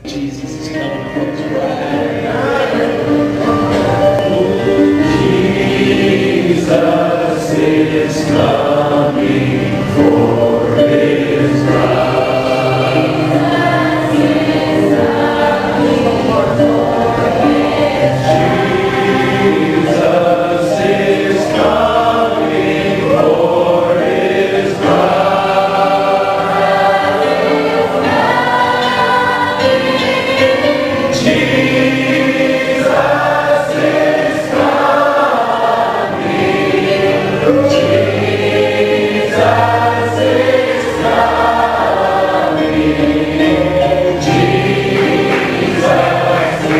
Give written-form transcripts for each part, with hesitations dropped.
Jesus is coming for his bride. Jesus is coming for his bride. Jesus is coming for his bride. Jesus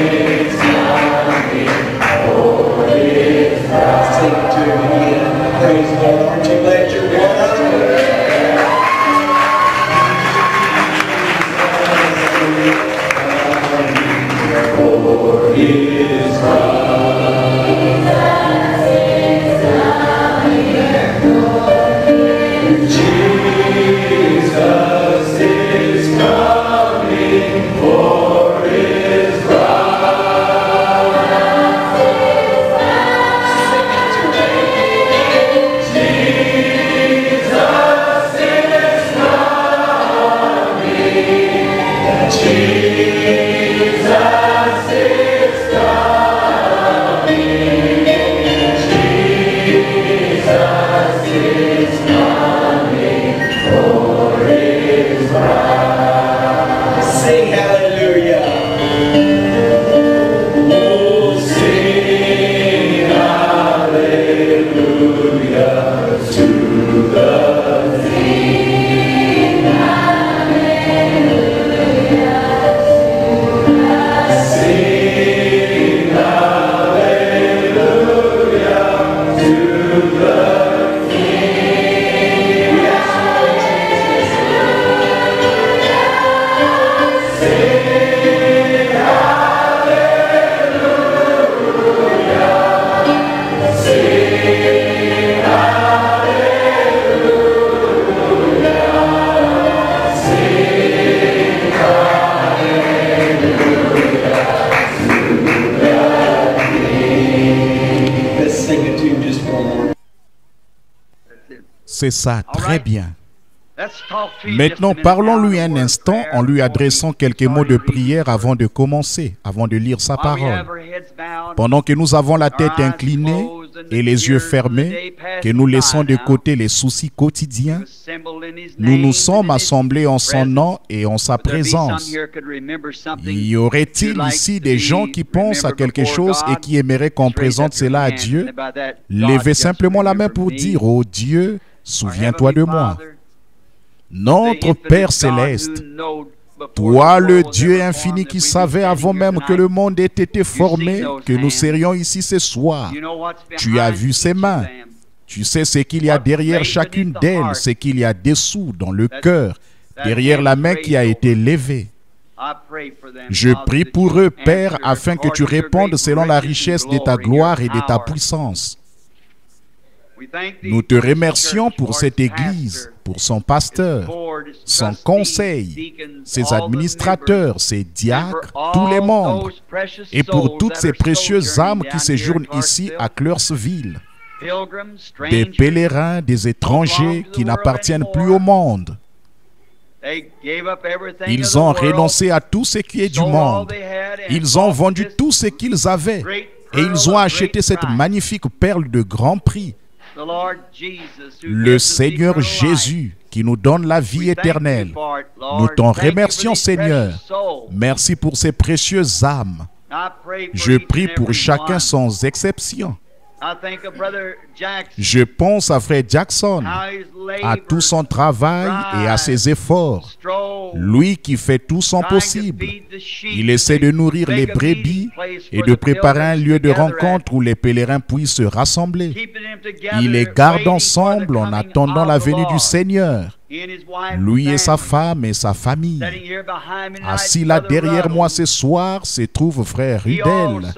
is praise God. Aren't you glad you're one of them? For his Jesus is coming for his Sing hallelujah. Oh, sing hallelujah to the King. Sing hallelujah to the King. Yes, Lord Jesus. Let's sing it to him just one more. C'est ça, très bien. Maintenant, parlons-lui un instant en lui adressant quelques mots de prière avant de commencer, avant de lire sa parole. Pendant que nous avons la tête inclinée et les yeux fermés, que nous laissons de côté les soucis quotidiens, nous nous sommes assemblés en son nom et en sa présence. Y aurait-il ici des gens qui pensent à quelque chose et qui aimeraient qu'on présente cela à Dieu? Levez simplement la main pour dire: oh Dieu, souviens-toi de moi. Notre Père céleste, toi le Dieu infini qui savait avant même que le monde ait été formé, que nous serions ici ce soir. Tu as vu ses mains. Tu sais ce qu'il y a derrière chacune d'elles, ce qu'il y a dessous dans le cœur, derrière la main qui a été levée. Je prie pour eux, Père, afin que tu répondes selon la richesse de ta gloire et de ta puissance. Nous te remercions pour cette Église, pour son pasteur, son conseil, ses administrateurs, ses diacres, tous les membres, et pour toutes ces précieuses âmes qui séjournent ici à Clearsville, des pèlerins, des étrangers qui n'appartiennent plus au monde. Ils ont renoncé à tout ce qui est du monde. Ils ont vendu tout ce qu'ils avaient et ils ont acheté cette magnifique perle de grand prix. Le Seigneur Jésus qui nous donne la vie éternelle. Nous t'en remercions, Seigneur. Merci pour ces précieuses âmes. Je prie pour chacun sans exception. Je pense à Frère Jackson, à tout son travail et à ses efforts. Lui qui fait tout son possible. Il essaie de nourrir les brebis et de préparer un lieu de rencontre où les pèlerins puissent se rassembler. Il les garde ensemble en attendant la venue du Seigneur. Lui et sa femme et sa famille. Assis là derrière moi ce soir se trouve Frère Rudel.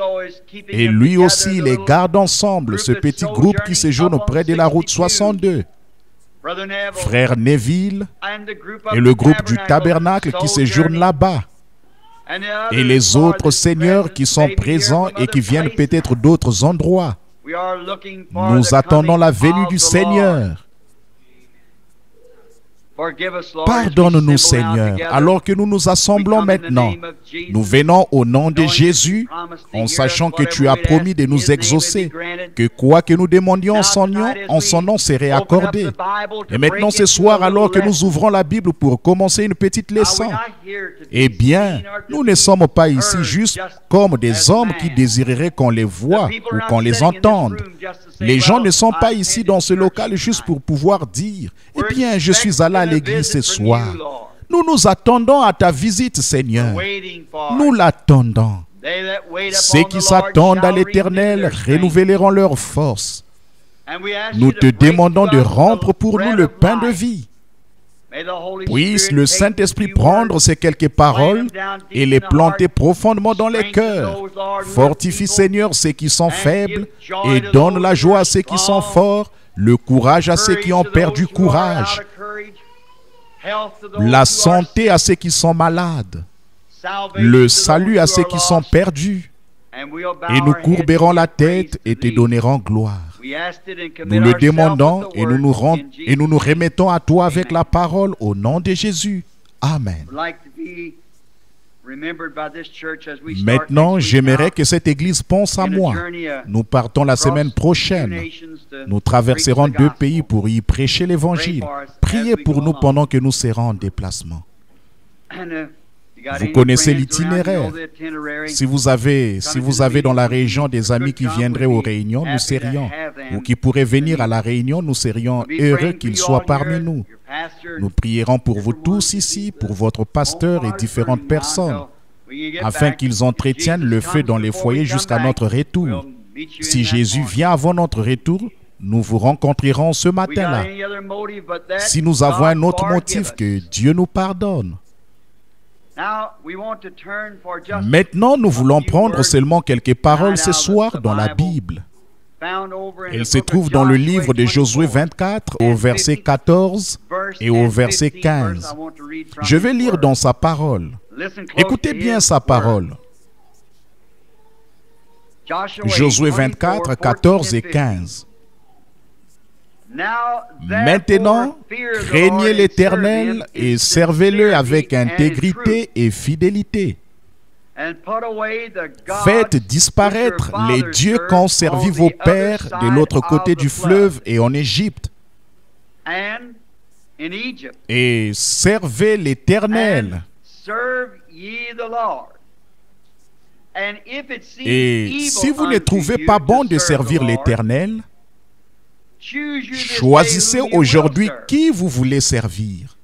Et lui aussi les garde ensemble, ce petit groupe qui séjourne près de la route 62. Frère Neville et le groupe du tabernacle qui séjourne là-bas. Et les autres seigneurs qui sont présents et qui viennent peut-être d'autres endroits. Nous attendons la venue du Seigneur. Pardonne-nous, Seigneur, alors que nous nous assemblons maintenant. Nous venons au nom de Jésus, en sachant que tu as promis de nous exaucer, que quoi que nous demandions en son nom serait accordé. Et maintenant, ce soir, alors que nous ouvrons la Bible pour commencer une petite leçon, eh bien, nous ne sommes pas ici juste comme des hommes qui désireraient qu'on les voie ou qu'on les entende. Les gens ne sont pas ici dans ce local juste pour pouvoir dire « Eh bien, je suis allé à l'église ce soir. » Nous nous attendons à ta visite, Seigneur. Nous l'attendons. Ceux qui s'attendent à l'Éternel renouvelleront leur force. Nous te demandons de rompre pour nous le pain de vie. Puisse le Saint-Esprit prendre ces quelques paroles et les planter profondément dans les cœurs. Fortifie, Seigneur, ceux qui sont faibles et donne la joie à ceux qui sont forts, le courage à ceux qui ont perdu courage, la santé à ceux qui sont malades, le salut à ceux qui sont perdus. Et nous courberons la tête et te donnerons gloire. Nous le demandons et nous nous remettons à toi avec la parole au nom de Jésus. Amen. Maintenant, j'aimerais que cette église pense à moi. Nous partons la semaine prochaine. Nous traverserons 2 pays pour y prêcher l'évangile. Priez pour nous pendant que nous serons en déplacement. Vous connaissez l'itinéraire. Si vous avez dans la région des amis qui viendraient aux réunions, nous serions, ou qui pourraient venir à la réunion, nous serions heureux qu'ils soient parmi nous. Nous prierons pour vous tous ici, pour votre pasteur et différentes personnes, afin qu'ils entretiennent le feu dans les foyers jusqu'à notre retour. Si Jésus vient avant notre retour, nous vous rencontrerons ce matin-là. Si nous avons un autre motif, que Dieu nous pardonne. Maintenant, nous voulons prendre seulement quelques paroles ce soir dans la Bible. Elle se trouve dans le livre de Josué 24, au verset 14 et au verset 15. Je vais lire dans sa parole. Écoutez bien sa parole. Josué 24, 14 et 15. Maintenant, craignez l'Éternel et servez-le avec intégrité et fidélité. Faites disparaître les dieux qu'ont servi vos pères de l'autre côté du fleuve et en Égypte. Et servez l'Éternel. Et si vous ne trouvez pas bon de servir l'Éternel, choisissez aujourd'hui qui vous voulez servir.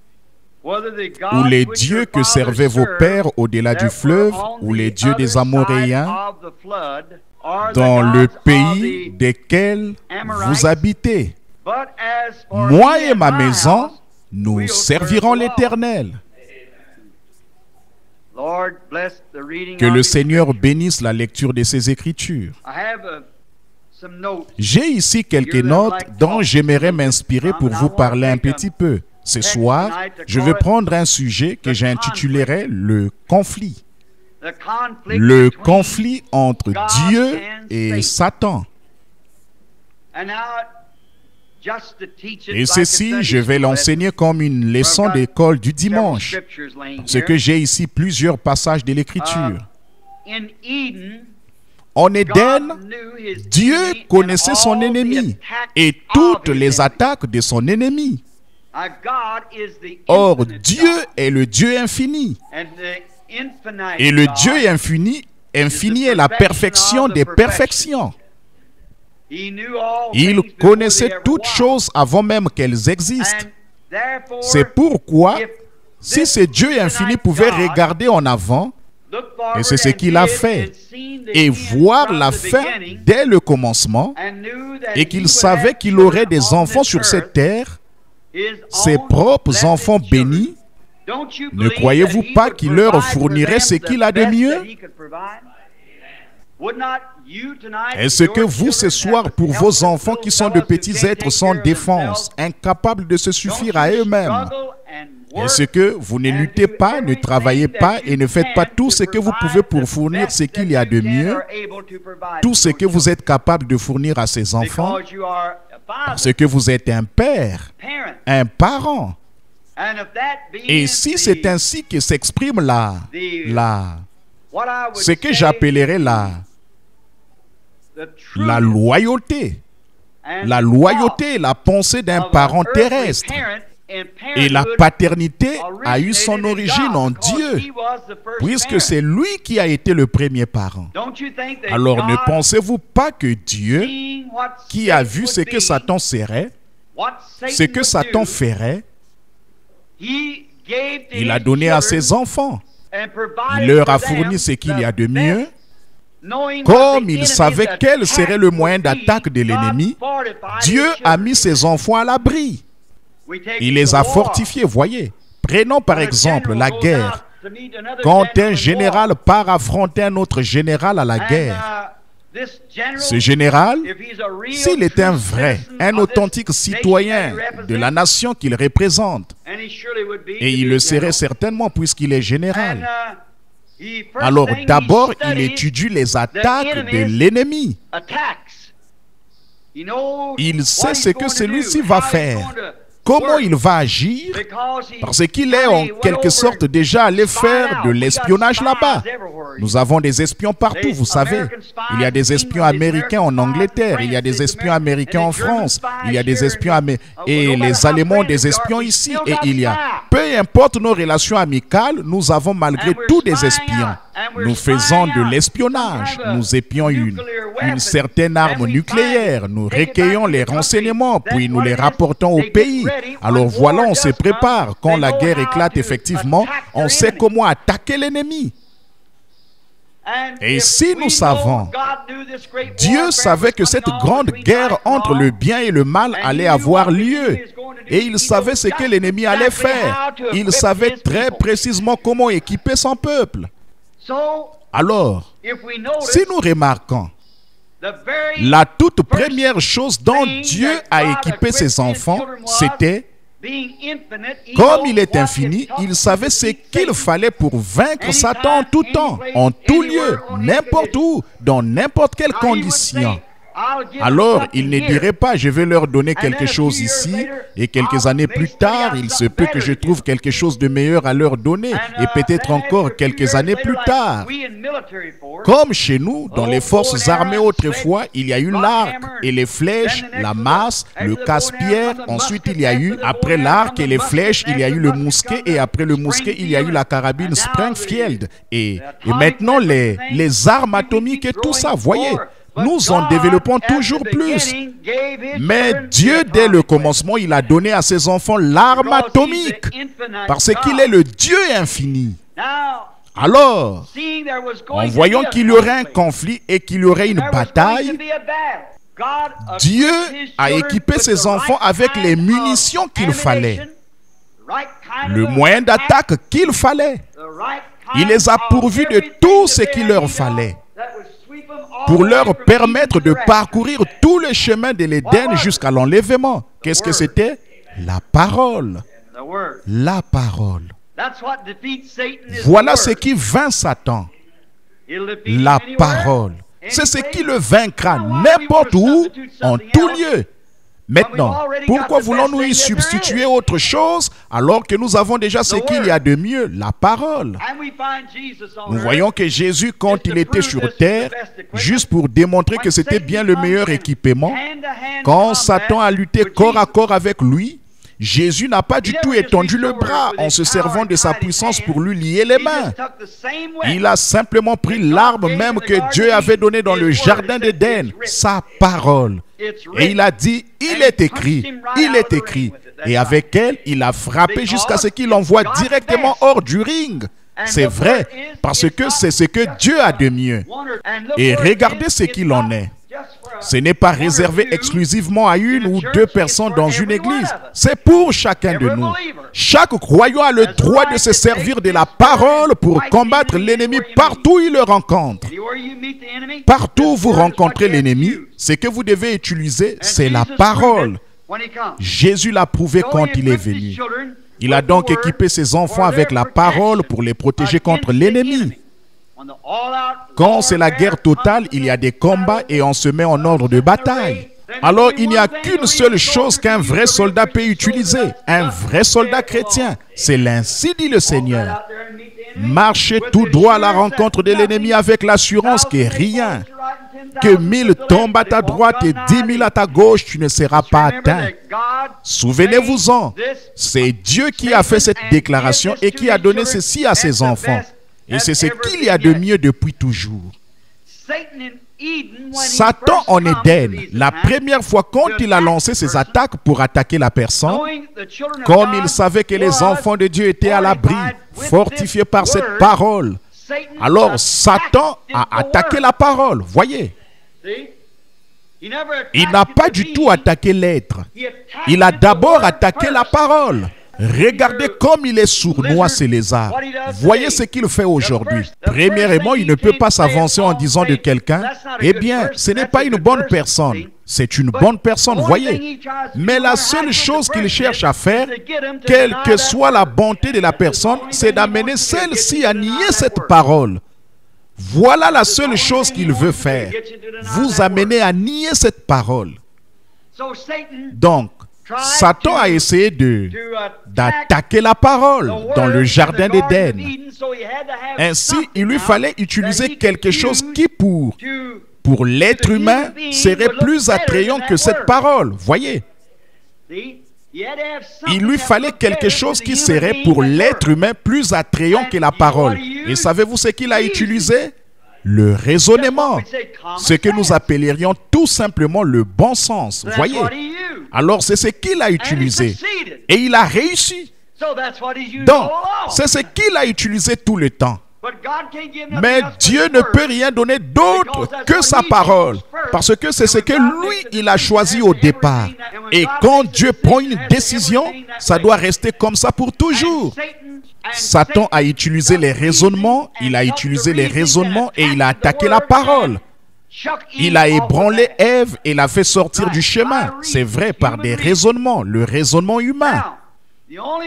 Ou les dieux que servaient vos pères au-delà du fleuve, ou les dieux des Amoréens, dans le pays desquels vous habitez. Moi et ma maison, nous servirons l'Éternel. Que le Seigneur bénisse la lecture de ces Écritures. J'ai ici quelques notes dont j'aimerais m'inspirer pour vous parler un petit peu. Ce soir, je vais prendre un sujet que j'intitulerai le conflit. Le conflit entre Dieu et Satan. Et ceci, je vais l'enseigner comme une leçon d'école du dimanche. Parce que j'ai ici plusieurs passages de l'Écriture. En Éden, Dieu connaissait son ennemi et toutes les attaques de son ennemi. Or, Dieu est le Dieu infini. Et le Dieu infini est la perfection des perfections. Il connaissait toutes choses avant même qu'elles existent. C'est pourquoi, si ce Dieu infini pouvait regarder en avant, et c'est ce qu'il a fait, et voir la fin dès le commencement, et qu'il savait qu'il aurait des enfants sur cette terre, ses propres enfants bénis, ne croyez-vous pas qu'il leur fournirait ce qu'il a de mieux? Est-ce que vous, ce soir, pour vos enfants qui sont de petits êtres sans défense, incapables de se suffire à eux-mêmes, Est-ce que vous ne luttez pas, ne travaillez pas et ne faites pas tout ce que vous pouvez pour fournir ce qu'il y a de mieux, tout ce que vous êtes capable de fournir à ces enfants, parce que vous êtes un père, un parent. Et si c'est ainsi que s'exprime ce que j'appellerais la loyauté, la pensée d'un parent terrestre. Et la paternité a eu son origine en Dieu, puisque c'est lui qui a été le premier parent. Alors ne pensez-vous pas que Dieu, qui a vu ce que Satan serait, ce que Satan ferait, il a donné à ses enfants, il leur a fourni ce qu'il y a de mieux, comme il savait quel serait le moyen d'attaque de l'ennemi, Dieu a mis ses enfants à l'abri. Il les a fortifiés, voyez. Prenons par exemple la guerre. Quand un général part affronter un autre général à la guerre, ce général, s'il est un vrai, un authentique citoyen de la nation qu'il représente, et il le serait certainement puisqu'il est général, alors d'abord il étudie les attaques de l'ennemi. Il sait ce que celui-ci va faire, comment il va agir, parce qu'il est en quelque sorte déjà allé faire de l'espionnage là-bas. Nous avons des espions partout, vous savez. Il y a des espions américains en Angleterre, il y a des espions américains en France, il y a des espions et les Allemands des espions ici. Et il y a, peu importe nos relations amicales, nous avons malgré tout des espions. Nous faisons de l'espionnage, nous épions une certaine arme nucléaire, nous recueillons les renseignements, puis nous les rapportons au pays. Alors voilà, on se prépare. Quand la guerre éclate effectivement, on sait comment attaquer l'ennemi. Et si nous savons, Dieu savait que cette grande guerre entre le bien et le mal allait avoir lieu. Et il savait ce que l'ennemi allait faire. Il savait très précisément comment équiper son peuple. Alors, si nous remarquons, la toute première chose dont Dieu a équipé ses enfants, c'était, comme il est infini, il savait ce qu'il fallait pour vaincre Satan en tout temps, en tout lieu, n'importe où, dans n'importe quelle condition. Alors, il ne dirait pas, je vais leur donner quelque chose ici, et quelques années plus tard, il se peut que je trouve quelque chose de meilleur à leur donner, et peut-être encore quelques années plus tard. Comme chez nous, dans les forces armées autrefois, il y a eu l'arc et les flèches, la masse, le casse-pierre, ensuite il y a eu, après l'arc et les flèches, il y a eu le mousquet, et après le mousquet, il y a eu la carabine Springfield. Et maintenant, les armes atomiques et tout ça, voyez. Nous en développons toujours plus. Mais Dieu, dès le commencement, il a donné à ses enfants l'arme atomique. Parce qu'il est le Dieu infini. Alors, en voyant qu'il y aurait un conflit et qu'il y aurait une bataille, Dieu a équipé ses enfants avec les munitions qu'il fallait. Le moyen d'attaque qu'il fallait. Il les a pourvus de tout ce qu'il leur fallait, pour leur permettre de parcourir tout le chemin de l'Éden jusqu'à l'enlèvement. Qu'est-ce que c'était? La parole. La parole. Voilà ce qui vainc Satan. La parole. C'est ce qui le vaincra n'importe où, en tout lieu. Maintenant, pourquoi voulons-nous y substituer autre chose alors que nous avons déjà ce qu'il y a de mieux, la parole? Nous voyons que Jésus, quand il était sur terre, juste pour démontrer que c'était bien le meilleur équipement, quand Satan a lutté corps à corps avec lui, Jésus n'a pas du tout étendu le bras en se servant de sa puissance pour lui lier les mains. Il a simplement pris l'arme même que Dieu avait donnée dans le jardin d'Éden, sa parole. Et il a dit, il est écrit, il est écrit. Et avec elle, il a frappé jusqu'à ce qu'il l'envoie directement hors du ring. C'est vrai, parce que c'est ce que Dieu a de mieux. Et regardez ce qu'il en est. Ce n'est pas réservé exclusivement à une ou deux personnes dans une église. C'est pour chacun de nous. Chaque croyant a le droit de se servir de la parole pour combattre l'ennemi partout où il le rencontre. Partout où vous rencontrez l'ennemi, ce que vous devez utiliser, c'est la parole. Jésus l'a prouvé quand il est venu. Il a donc équipé ses enfants avec la parole pour les protéger contre l'ennemi. Quand c'est la guerre totale, il y a des combats et on se met en ordre de bataille. Alors il n'y a qu'une seule chose qu'un vrai soldat peut utiliser, un vrai soldat chrétien. C'est l'ainsi dit le Seigneur. Marchez tout droit à la rencontre de l'ennemi avec l'assurance que rien, que 1000 tombent à ta droite et 10 000 à ta gauche, tu ne seras pas atteint. Souvenez-vous-en, c'est Dieu qui a fait cette déclaration et qui a donné ceci à ses enfants. Et c'est ce qu'il y a de mieux depuis toujours. Satan en Éden, la première fois quand il a lancé ses attaques pour attaquer la personne, comme il savait que les enfants de Dieu étaient à l'abri, fortifiés par cette parole, alors Satan a attaqué la parole. Voyez, il n'a pas du tout attaqué l'être. Il a d'abord attaqué la parole. Regardez comme il est sournois, ce lézard. Voyez ce qu'il fait aujourd'hui. Premièrement, il ne peut pas s'avancer en disant de quelqu'un, eh bien, ce n'est pas une bonne personne. C'est une bonne personne, voyez. Mais la seule chose qu'il cherche à faire, quelle que soit la bonté de la personne, c'est d'amener celle-ci à nier cette parole. Voilà la seule chose qu'il veut faire. Vous amener à nier cette parole. Donc, Satan a essayé d'attaquer la parole dans le jardin d'Éden. Ainsi, il lui fallait utiliser quelque chose qui, pour l'être humain, serait plus attrayant que cette parole. Voyez, il lui fallait quelque chose qui serait pour l'être humain plus attrayant que la parole. Et savez-vous ce qu'il a utilisé? Le raisonnement, ce que nous appellerions tout simplement le bon sens. Voyez, alors c'est ce qu'il a utilisé et il a réussi. Donc, c'est ce qu'il a utilisé tout le temps. Mais Dieu ne peut rien donner d'autre que sa parole, parce que c'est ce que lui, il a choisi au départ. Et quand Dieu prend une décision, ça doit rester comme ça pour toujours. Satan a utilisé les raisonnements, il a utilisé les raisonnements et il a attaqué la parole. Il a ébranlé Ève et l'a fait sortir du chemin. C'est vrai, par des raisonnements, le raisonnement humain.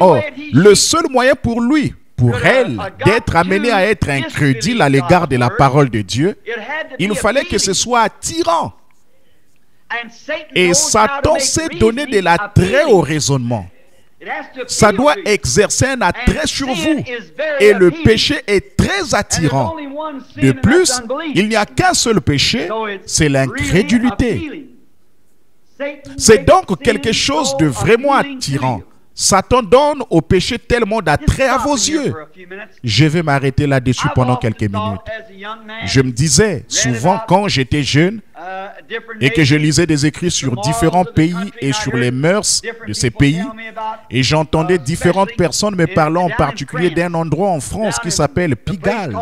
Or, le seul moyen pour lui, pour elle, d'être amenée à être incrédule à l'égard de la parole de Dieu, il fallait que ce soit attirant. Et Satan s'est donné de l'attrait au raisonnement. Ça doit exercer un attrait sur vous. Et le péché est très attirant. De plus, il n'y a qu'un seul péché, c'est l'incrédulité. C'est donc quelque chose de vraiment attirant. Satan donne au péché tellement d'attrait à vos yeux. Je vais m'arrêter là-dessus pendant quelques minutes. Je me disais souvent quand j'étais jeune et que je lisais des écrits sur différents pays et sur les mœurs de ces pays, et j'entendais différentes personnes me parlant en particulier d'un endroit en France qui s'appelle Pigalle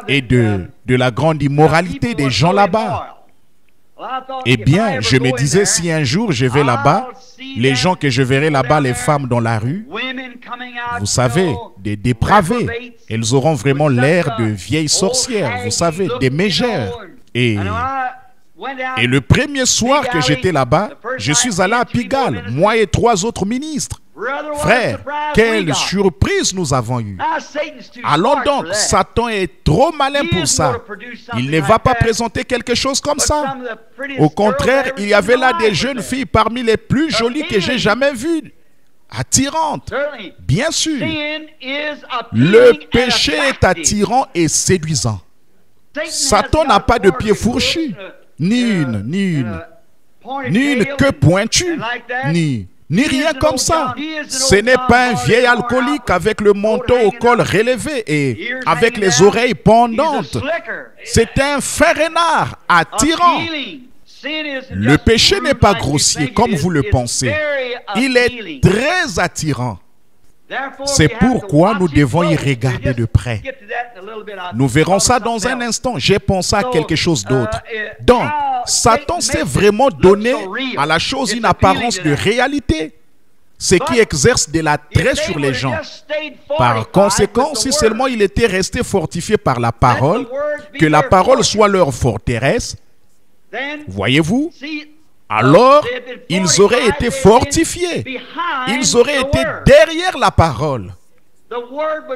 et de la grande immoralité des gens là-bas. Eh bien, je me disais, si un jour je vais là-bas, les gens que je verrai là-bas, les femmes dans la rue, vous savez, des dépravées, elles auront vraiment l'air de vieilles sorcières, vous savez, des mégères. Et le premier soir que j'étais là-bas, je suis allé à Pigalle, moi et 3 autres ministres. Frère, quelle surprise nous avons eue. Allons donc, Satan est trop malin pour ça. Il ne va pas présenter quelque chose comme ça. Au contraire, il y avait là des jeunes filles parmi les plus jolies que j'ai jamais vues. Attirantes, bien sûr. Le péché est attirant et séduisant. Satan n'a pas de pied fourchu, ni une queue pointue, ni rien comme ça. Ce n'est pas un vieil alcoolique avec le menton au col relevé et avec les oreilles pendantes. C'est un fin renard attirant. Le péché n'est pas grossier comme vous le pensez. Il est très attirant. C'est pourquoi nous devons y regarder de près. Nous verrons ça dans un instant. J'ai pensé à quelque chose d'autre. Donc, Satan s'est vraiment donné à la chose une apparence de réalité, ce qui exerce de l'attrait sur les gens. Par conséquent, si seulement il était resté fortifié par la parole, que la parole soit leur forteresse, voyez-vous, alors ils auraient été fortifiés. Ils auraient été derrière la parole.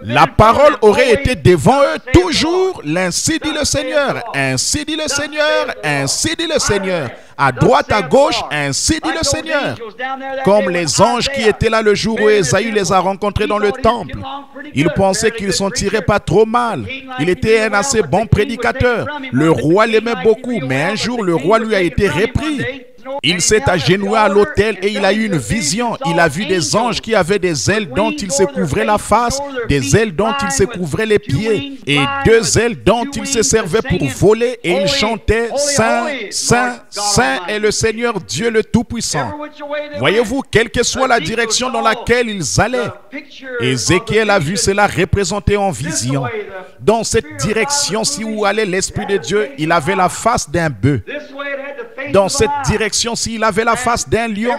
La parole aurait été devant eux toujours. Ainsi dit le Seigneur, ainsi dit le Seigneur, ainsi dit le Seigneur. À droite, à gauche, ainsi dit le Seigneur. Comme les anges qui étaient là le jour où Ésaü les a rencontrés dans le temple. Ils pensaient qu'ils s'en tiraient pas trop mal. Il était un assez bon prédicateur. Le roi l'aimait beaucoup, mais un jour le roi lui a été repris. Il s'est agenouillé à l'autel et il a eu une vision. Il a vu des anges qui avaient des ailes dont il se couvrait la face, des ailes dont il se couvrait les pieds et deux ailes dont il se servait pour voler, et il chantait « Saint, Saint, Saint est le Seigneur Dieu le Tout-Puissant ». Voyez-vous, quelle que soit la direction dans laquelle ils allaient, Ézéchiel a vu cela représenté en vision. Dans cette direction-ci où allait l'Esprit de Dieu, il avait la face d'un bœuf. Dans cette direction-ci, il avait la face d'un lion.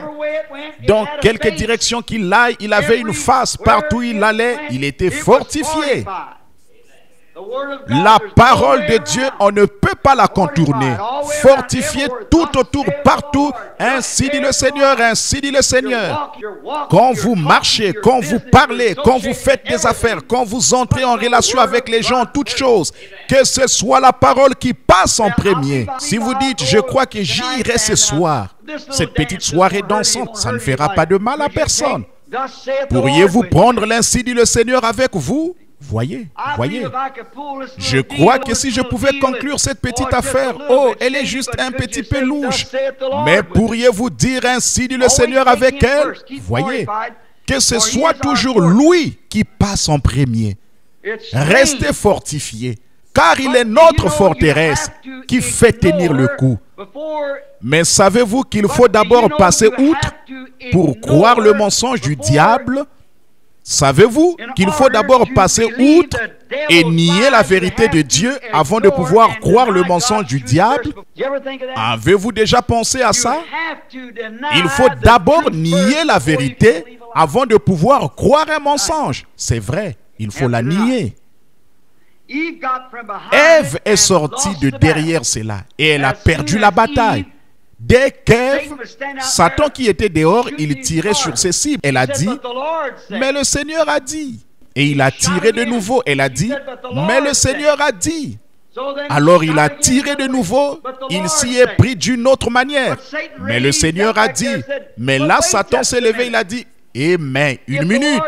Dans quelque direction qu'il aille, il avait une face. Partout où il allait, il était fortifié. La parole de Dieu, on ne peut pas la contourner. Fortifiée tout autour, partout. Ainsi dit le Seigneur, ainsi dit le Seigneur. Quand vous marchez, quand vous parlez, quand vous faites des affaires, quand vous entrez en relation avec les gens, toutes choses, que ce soit la parole qui passe en premier. Si vous dites, je crois que j'y irai ce soir, cette petite soirée dansante, ça ne fera pas de mal à personne. Pourriez-vous prendre l'insi dit le Seigneur avec vous? Voyez, je crois que si je pouvais conclure cette petite affaire, oh, elle est juste un petit peu louche, mais pourriez-vous dire ainsi dit le Seigneur avec elle? Voyez, que ce soit toujours lui qui passe en premier. Restez fortifiés, car il est notre forteresse qui fait tenir le coup. Mais savez-vous qu'il faut d'abord passer outre pour croire le mensonge du diable? Savez-vous qu'il faut d'abord passer outre et nier la vérité de Dieu avant de pouvoir croire le mensonge du diable? Avez-vous déjà pensé à ça? Il faut d'abord nier la vérité avant de pouvoir croire un mensonge. C'est vrai, il faut la nier. Ève est sortie de derrière cela et elle a perdu la bataille. Dès qu'Ève, Satan qui était dehors, il tirait sur ses cibles. Elle a dit, mais le Seigneur a dit. Et il a tiré de nouveau. Elle a dit, mais le Seigneur a dit. Alors il a tiré de nouveau. Il s'y est pris d'une autre manière. Mais le Seigneur a dit. Mais là, Satan s'est levé, il a dit, eh mais, une minute.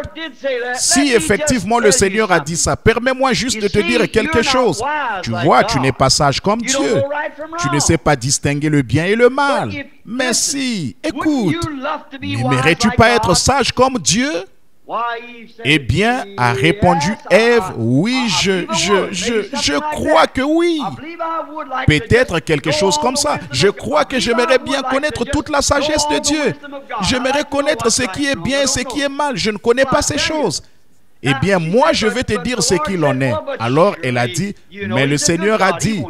Si effectivement le Seigneur a dit ça, permets-moi juste de te dire quelque chose. Tu vois, tu n'es pas sage comme Dieu. Tu ne sais pas distinguer le bien et le mal. Mais si, écoute, n'aimerais-tu pas être sage comme Dieu? Eh bien, a répondu Ève, oui, je crois que oui. Peut-être quelque chose comme ça. Je crois que j'aimerais bien connaître toute la sagesse de Dieu. J'aimerais connaître ce qui est bien et ce qui est mal. Je ne connais pas ces choses. Eh bien, moi, je vais te dire ce qu'il en est. Alors, elle a dit, mais le Seigneur a dit,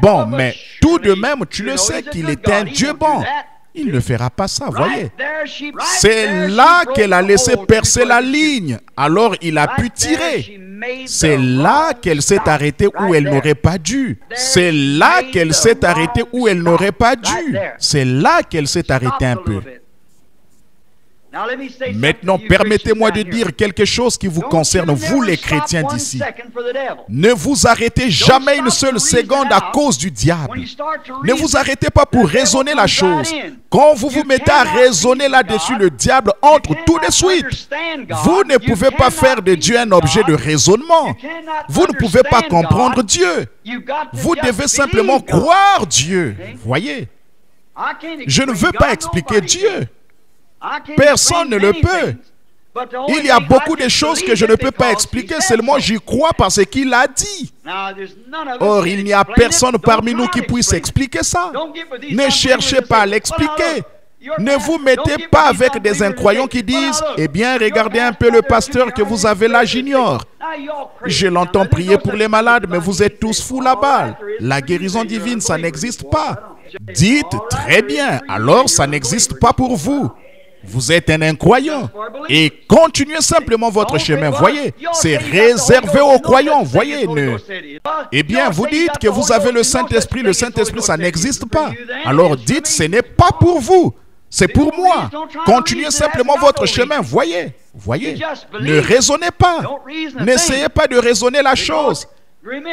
bon, mais tout de même, tu le sais qu'il est un Dieu bon. Il ne fera pas ça, voyez. C'est là qu'elle a laissé percer la ligne. Alors il a pu tirer. C'est là qu'elle s'est arrêtée où elle n'aurait pas dû. C'est là qu'elle s'est arrêtée où elle n'aurait pas dû. C'est là qu'elle s'est arrêtée un peu. Maintenant, permettez-moi de dire quelque chose qui vous concerne, vous les chrétiens d'ici. Ne vous arrêtez jamais une seule seconde à cause du diable. Ne vous arrêtez pas pour raisonner la chose. Quand vous vous mettez à raisonner là-dessus, le diable entre tout de suite. Vous ne pouvez pas faire de Dieu un objet de raisonnement. Vous ne pouvez pas comprendre Dieu. Vous devez simplement croire Dieu. Voyez, je ne veux pas expliquer Dieu. Personne ne le peut. Il y a beaucoup de choses que je ne peux pas expliquer, seulement j'y crois parce qu'il a dit. Or, il n'y a personne parmi nous qui puisse expliquer ça. Ne cherchez pas à l'expliquer. Ne vous mettez pas avec des incroyants qui disent, eh bien, regardez un peu le pasteur que vous avez là, j'ignore. Je l'entends prier pour les malades, mais vous êtes tous fous là-bas. La guérison divine, ça n'existe pas. Dites, très bien, alors ça n'existe pas pour vous. Vous êtes un incroyant. Et continuez simplement votre chemin. Voyez, c'est réservé aux croyants. Voyez, eh bien, vous dites que vous avez le Saint-Esprit. Le Saint-Esprit, ça n'existe pas. Alors dites, ce n'est pas pour vous. C'est pour moi. Continuez simplement votre chemin. Voyez, voyez. Ne raisonnez pas. N'essayez pas de raisonner la chose.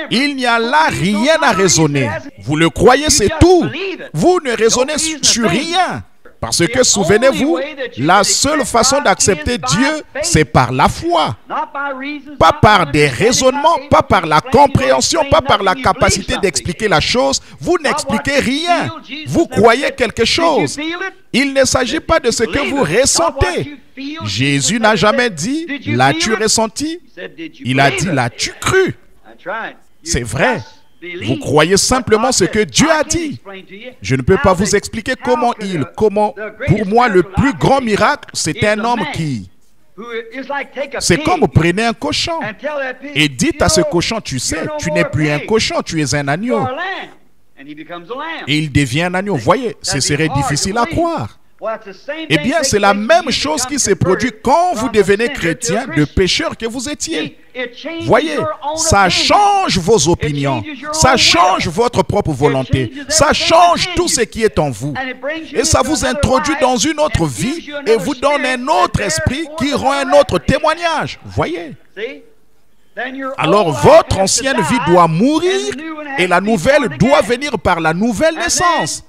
Il n'y a là rien à raisonner. Vous le croyez, c'est tout. Vous ne raisonnez sur rien. Parce que, souvenez-vous, la seule façon d'accepter Dieu, c'est par la foi. Pas par des raisonnements, pas par la compréhension, pas par la capacité d'expliquer la chose. Vous n'expliquez rien. Vous croyez quelque chose. Il ne s'agit pas de ce que vous ressentez. Jésus n'a jamais dit « l'as-tu ressenti ?» Il a dit « l'as-tu cru ?» C'est vrai. Vous croyez simplement ce que Dieu a dit. Je ne peux pas vous expliquer comment pour moi, le plus grand miracle, c'est un homme qui... C'est comme prenez un cochon et dites à ce cochon, tu sais, tu n'es plus un cochon, tu es un agneau. Et il devient un agneau. Voyez, ce serait difficile à croire. Eh bien, c'est la même chose qui se produit quand vous devenez chrétien de pécheur que vous étiez. Voyez, ça change vos opinions, ça change votre propre volonté, ça change tout ce qui est en vous. Et ça vous introduit dans une autre vie et vous donne un autre esprit qui rend un autre témoignage. Voyez. Alors votre ancienne vie doit mourir et la nouvelle doit venir par la nouvelle naissance.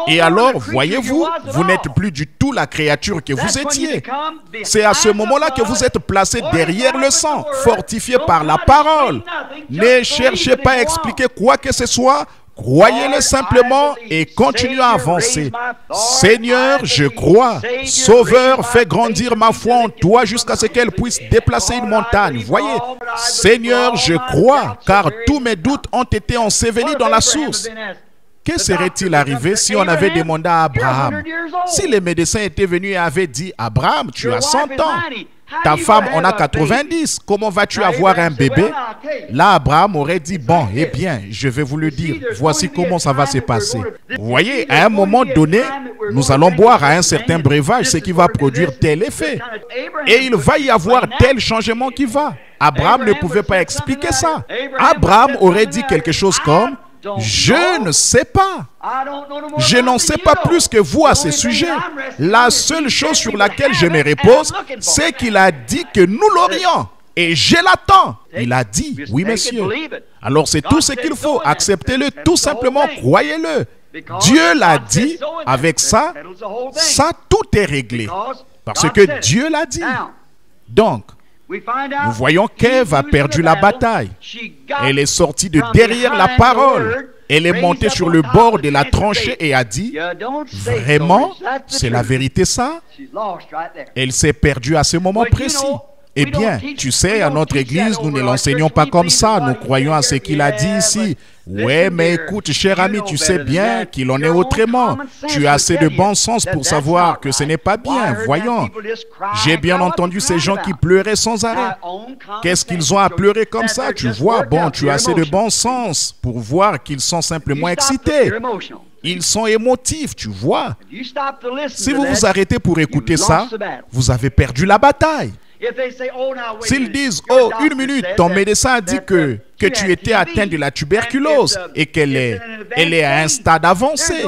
Et alors, voyez-vous, vous n'êtes plus du tout la créature que vous étiez. C'est à ce moment-là que vous êtes placé derrière le sang, fortifié par la parole. Ne cherchez pas à expliquer quoi que ce soit. Croyez-le simplement et continuez à avancer. Seigneur, je crois. Sauveur, fais grandir ma foi en toi jusqu'à ce qu'elle puisse déplacer une montagne. Voyez, Seigneur, je crois, car tous mes doutes ont été ensevelis dans la source. Que serait-il arrivé si on avait demandé à Abraham, si les médecins étaient venus et avaient dit, Abraham, tu as 100 ans, ta femme en a 90, comment vas-tu avoir un bébé? Là, Abraham aurait dit, bon, eh bien, je vais vous le dire, voici comment ça va se passer. Vous voyez, à un moment donné, nous allons boire à un certain breuvage, ce qui va produire tel effet. Et il va y avoir tel changement qui va. Abraham ne pouvait pas expliquer ça. Abraham aurait dit quelque chose comme, je ne sais pas. Je n'en sais pas plus que vous à ce sujet. La seule chose sur laquelle je me repose, c'est qu'il a dit que nous l'aurions. Et je l'attends. Il a dit, oui monsieur. Alors c'est tout ce qu'il faut. Acceptez-le, tout simplement, croyez-le. Dieu l'a dit, avec ça, tout est réglé. Parce que Dieu l'a dit. Donc, nous voyons qu'Ève a perdu la bataille. Elle est sortie de derrière la parole. Elle est montée sur le bord de la tranchée et a dit, vraiment, c'est la vérité ça? Elle s'est perdue à ce moment précis. Eh bien, tu sais, à notre église, nous ne l'enseignons pas comme ça. Nous croyons à ce qu'il a dit ici. Ouais, mais écoute, cher ami, tu sais bien qu'il en est autrement. Tu as assez de bon sens pour savoir que ce n'est pas bien. Voyons, j'ai bien entendu ces gens qui pleuraient sans arrêt. Qu'est-ce qu'ils ont à pleurer comme ça? Tu vois, bon, tu as assez de bon sens pour voir qu'ils sont simplement excités. Ils sont émotifs, tu vois. Si vous vous arrêtez pour écouter ça, vous avez perdu la bataille. S'ils disent, oh, une minute, ton médecin a dit que tu étais atteint de la tuberculose et qu'elle est à un stade avancé,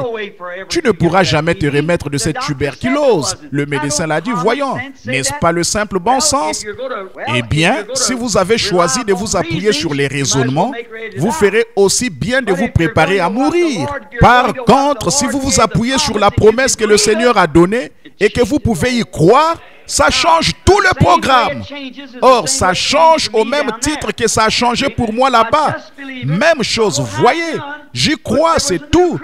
tu ne pourras jamais te remettre de cette tuberculose. Le médecin l'a dit, voyons, n'est-ce pas le simple bon sens? Eh bien, si vous avez choisi de vous appuyer sur les raisonnements, vous ferez aussi bien de vous préparer à mourir. Par contre, si vous vous appuyez sur la promesse que le Seigneur a donnée et que vous pouvez y croire, ça change tout le programme. Or, ça change au même titre que ça a changé pour moi là-bas. Même chose, voyez, j'y crois, c'est tout.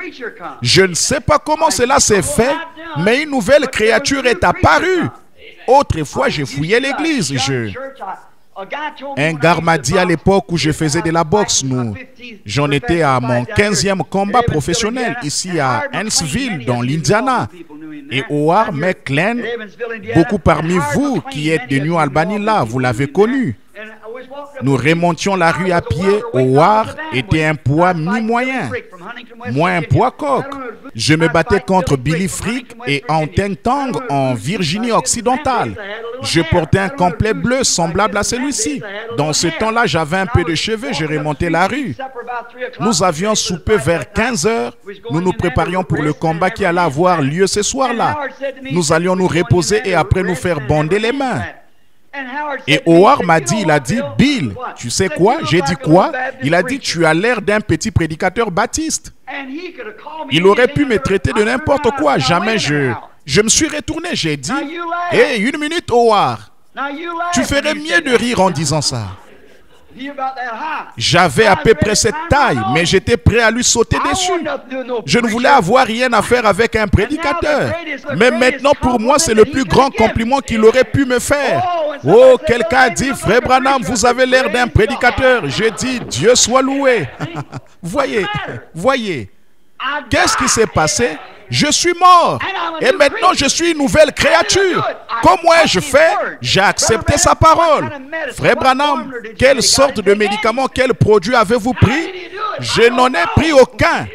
Je ne sais pas comment cela s'est fait, mais une nouvelle créature est apparue. Autrefois, j'ai fouillé l'église. Un gars m'a dit à l'époque où je faisais de la boxe, j'en étais à mon 15e combat professionnel ici à Huntsville, dans l'Indiana. Et Howard McLean, beaucoup parmi vous qui êtes de New Albany là, vous l'avez connu. Nous remontions la rue à pied. Howard était un poids mi-moyen. Moi, un poids coq. Je me battais contre Billy Frick et Anteng Tang en Virginie occidentale. Je portais un complet bleu semblable à celui-ci. Dans ce temps-là, j'avais un peu de cheveux. Je remontais la rue. Nous avions soupé vers 15 heures. Nous nous préparions pour le combat qui allait avoir lieu ce soir-là. Nous allions nous reposer et après nous faire bander les mains. Et Howard m'a dit, il a dit, Bill, tu sais quoi? J'ai dit quoi? Il a dit, tu as l'air d'un petit prédicateur baptiste. Il aurait pu me traiter de n'importe quoi. Jamais je me suis retourné. J'ai dit, hé, une minute, Howard. Tu ferais mieux de rire en disant ça. J'avais à peu près cette taille, mais j'étais prêt à lui sauter dessus. Je ne voulais avoir rien à faire avec un prédicateur. Mais maintenant, pour moi, c'est le plus grand compliment qu'il aurait pu me faire. Oh, quelqu'un a dit, Frère Branham, vous avez l'air d'un prédicateur. J'ai dit, Dieu soit loué. Voyez. Qu'est-ce qui s'est passé? Je suis mort. Et maintenant, je suis une nouvelle créature. Comment ai-je fait? J'ai accepté sa parole. Frère Branham, quelle sorte de médicament, quel produit avez-vous pris? Je n'en ai pris aucun.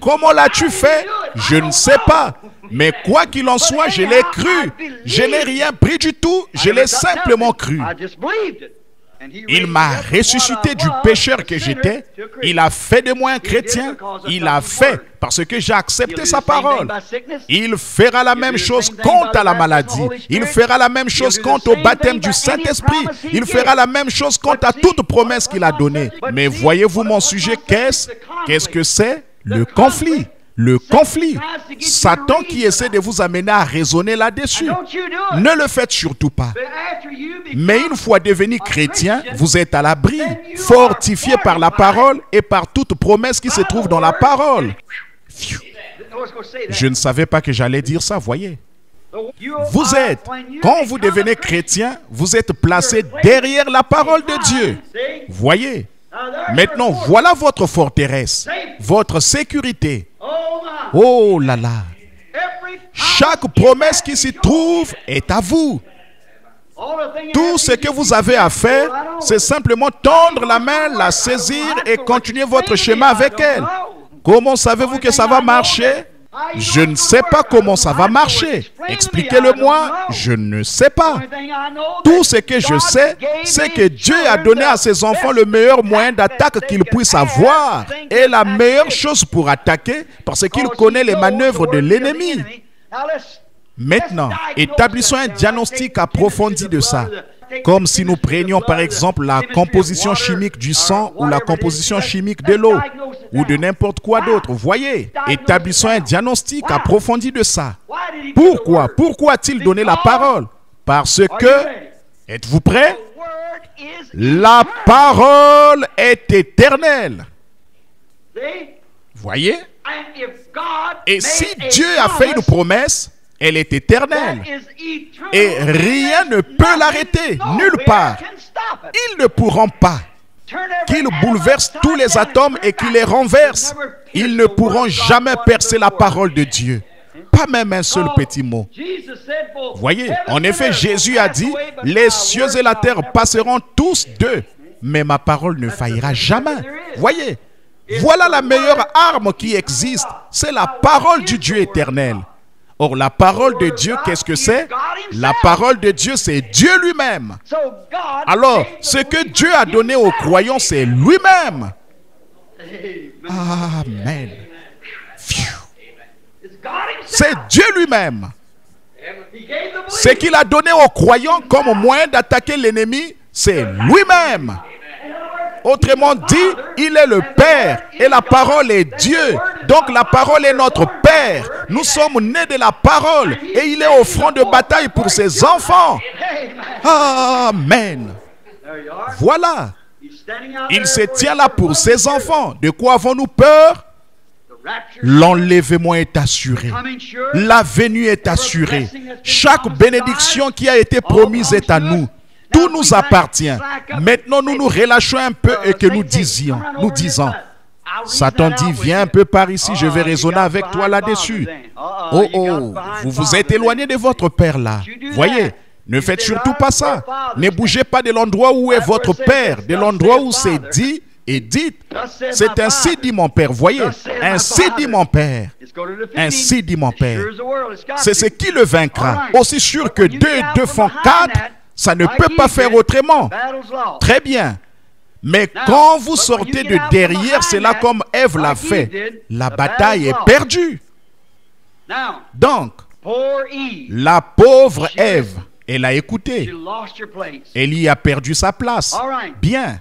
Comment l'as-tu fait? Je ne sais pas. Mais quoi qu'il en soit, je l'ai cru. Je n'ai rien pris du tout. Je l'ai simplement cru. Il m'a ressuscité du pécheur que j'étais. Il a fait de moi un chrétien. Il a fait parce que j'ai accepté sa parole. Il fera la même chose quant à la maladie. Il fera la même chose quant au baptême du Saint-Esprit. Il fera la même chose quant à toute promesse qu'il a donnée. Mais voyez-vous mon sujet, qu'est-ce que c'est? Le conflit. Le conflit. Satan qui essaie de vous amener à raisonner là-dessus. Ne le faites surtout pas. Mais une fois devenu chrétien, vous êtes à l'abri, fortifié par la parole et par toute promesse qui se trouve dans la parole. Je ne savais pas que j'allais dire ça, voyez. Vous êtes, quand vous devenez chrétien, vous êtes placé derrière la parole de Dieu. Voyez. Maintenant, voilà votre forteresse, votre sécurité. Oh là là. Chaque promesse qui s'y trouve est à vous. Tout ce que vous avez à faire, c'est simplement tendre la main, la saisir et continuer votre chemin avec elle. Comment savez-vous que ça va marcher? Je ne sais pas comment ça va marcher. Expliquez-le-moi, je ne sais pas. Tout ce que je sais, c'est que Dieu a donné à ses enfants le meilleur moyen d'attaque qu'ils puissent avoir. Et la meilleure chose pour attaquer, parce qu'il connaît les manœuvres de l'ennemi. Maintenant, établissons un diagnostic approfondi de ça. Comme si nous prenions par exemple la composition chimique du sang ou la composition chimique de l'eau ou de n'importe quoi d'autre. Voyez, établissons un diagnostic approfondi de ça. Pourquoi? Pourquoi a-t-il donné la parole? Parce que, êtes-vous prêts? La parole est éternelle. Voyez? Et si Dieu a fait une promesse, elle est éternelle. Et rien ne peut l'arrêter, nulle part. Ils ne pourront pas. Qu'ils bouleversent tous les atomes et qu'ils les renversent. Ils ne pourront jamais percer la parole de Dieu. Pas même un seul petit mot. Voyez, en effet, Jésus a dit, les cieux et la terre passeront tous d'eux, mais ma parole ne faillira jamais. Voyez, voilà la meilleure arme qui existe. C'est la parole du Dieu éternel. Or, la parole de Dieu, qu'est-ce que c'est? La parole de Dieu, c'est Dieu lui-même. Alors, ce que Dieu a donné aux croyants, c'est lui-même. Amen. C'est Dieu lui-même. Ce qu'il a donné aux croyants comme moyen d'attaquer l'ennemi, c'est lui-même. Autrement dit, il est le Père et la parole est Dieu. Donc la parole est notre Père. Nous sommes nés de la parole et il est au front de bataille pour ses enfants. Amen. Voilà. Il se tient là pour ses enfants. De quoi avons-nous peur? L'enlèvement est assuré. La venue est assurée. Chaque bénédiction qui a été promise est à nous. Tout nous appartient. Maintenant, nous nous relâchons un peu et que nous disons, Satan dit, viens un peu par ici, je vais raisonner avec toi là-dessus. Oh, vous vous êtes éloigné de votre Père là. Voyez, Ne faites surtout pas ça. Ne bougez pas de l'endroit où est votre Père, de l'endroit où c'est dit et dites. C'est ainsi dit mon Père. Voyez, ainsi dit mon Père. Ainsi dit mon Père. C'est ce qui le vaincra. Aussi sûr que 2 et 2 font 4, ça ne peut pas faire autrement. Très bien. Mais quand vous sortez de derrière cela comme Ève l'a fait, la bataille est perdue. Donc, la pauvre Ève, elle a écouté. Elle y a perdu sa place. Bien.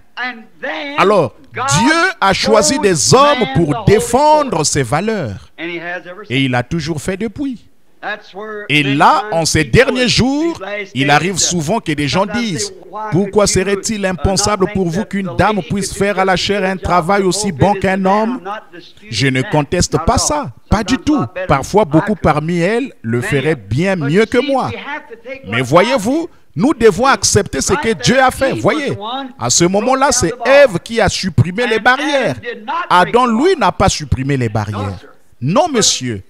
Alors, Dieu a choisi des hommes pour défendre ses valeurs. Et il a toujours fait depuis. Et là, en ces derniers jours, il arrive souvent que des gens disent « Pourquoi serait-il impensable pour vous qu'une dame puisse faire à la chair un travail aussi bon qu'un homme ?» Je ne conteste pas ça, pas du tout. Parfois, beaucoup parmi elles le feraient bien mieux que moi. Mais voyez-vous, nous devons accepter ce que Dieu a fait. Voyez, à ce moment-là, c'est Ève qui a supprimé les barrières. Adam, lui, n'a pas supprimé les barrières. Non, monsieur.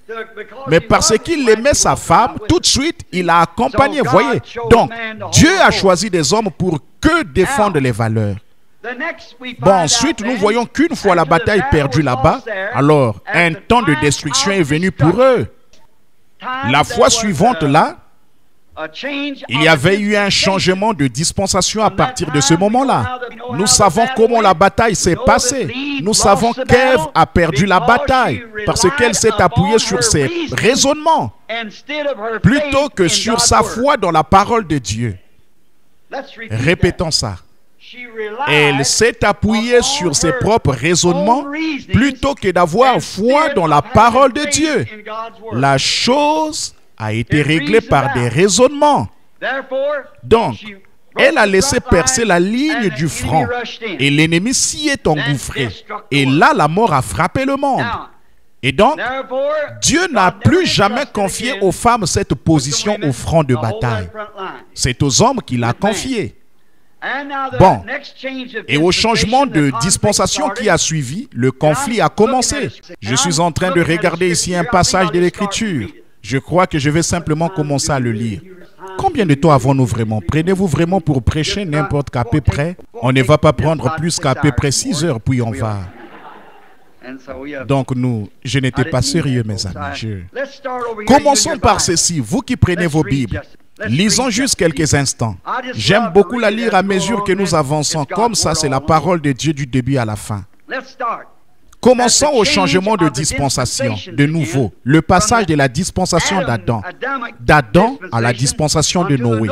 Mais parce qu'il aimait sa femme, tout de suite, il a accompagné. Voyez. Donc, Dieu a choisi des hommes pour que défendre les valeurs. Bon, ensuite, nous voyons qu'une fois la bataille perdue là-bas, alors un temps de destruction est venu pour eux. La fois suivante, là, il y avait eu un changement de dispensation à partir de ce moment-là. Nous savons comment la bataille s'est passée. Nous savons qu'Ève a perdu la bataille parce qu'elle s'est appuyée sur ses raisonnements plutôt que sur sa foi dans la parole de Dieu. Répétons ça. Elle s'est appuyée sur ses propres raisonnements plutôt que d'avoir foi dans la parole de Dieu. La chose a été réglée par des raisonnements. Donc, elle a laissé percer la ligne du front et l'ennemi s'y est engouffré. Et là, la mort a frappé le monde. Et donc, Dieu n'a plus jamais confié aux femmes cette position au front de bataille. C'est aux hommes qu'il a confié. Bon, et au changement de dispensation qui a suivi, le conflit a commencé. Je suis en train de regarder ici un passage de l'Écriture. Je crois que je vais simplement commencer à le lire. Combien de temps avons-nous vraiment? Prenez-vous vraiment pour prêcher n'importe qu'à peu près? On ne va pas prendre plus qu'à peu près 6 heures, puis on va. Donc je n'étais pas sérieux, mes amis. Commençons par ceci, vous qui prenez vos Bibles. Lisons juste quelques instants. J'aime beaucoup la lire à mesure que nous avançons. Comme ça, c'est la parole de Dieu du début à la fin. Commençons au changement de dispensation, de nouveau, le passage de la dispensation d'Adam, d'Adam à la dispensation de Noé.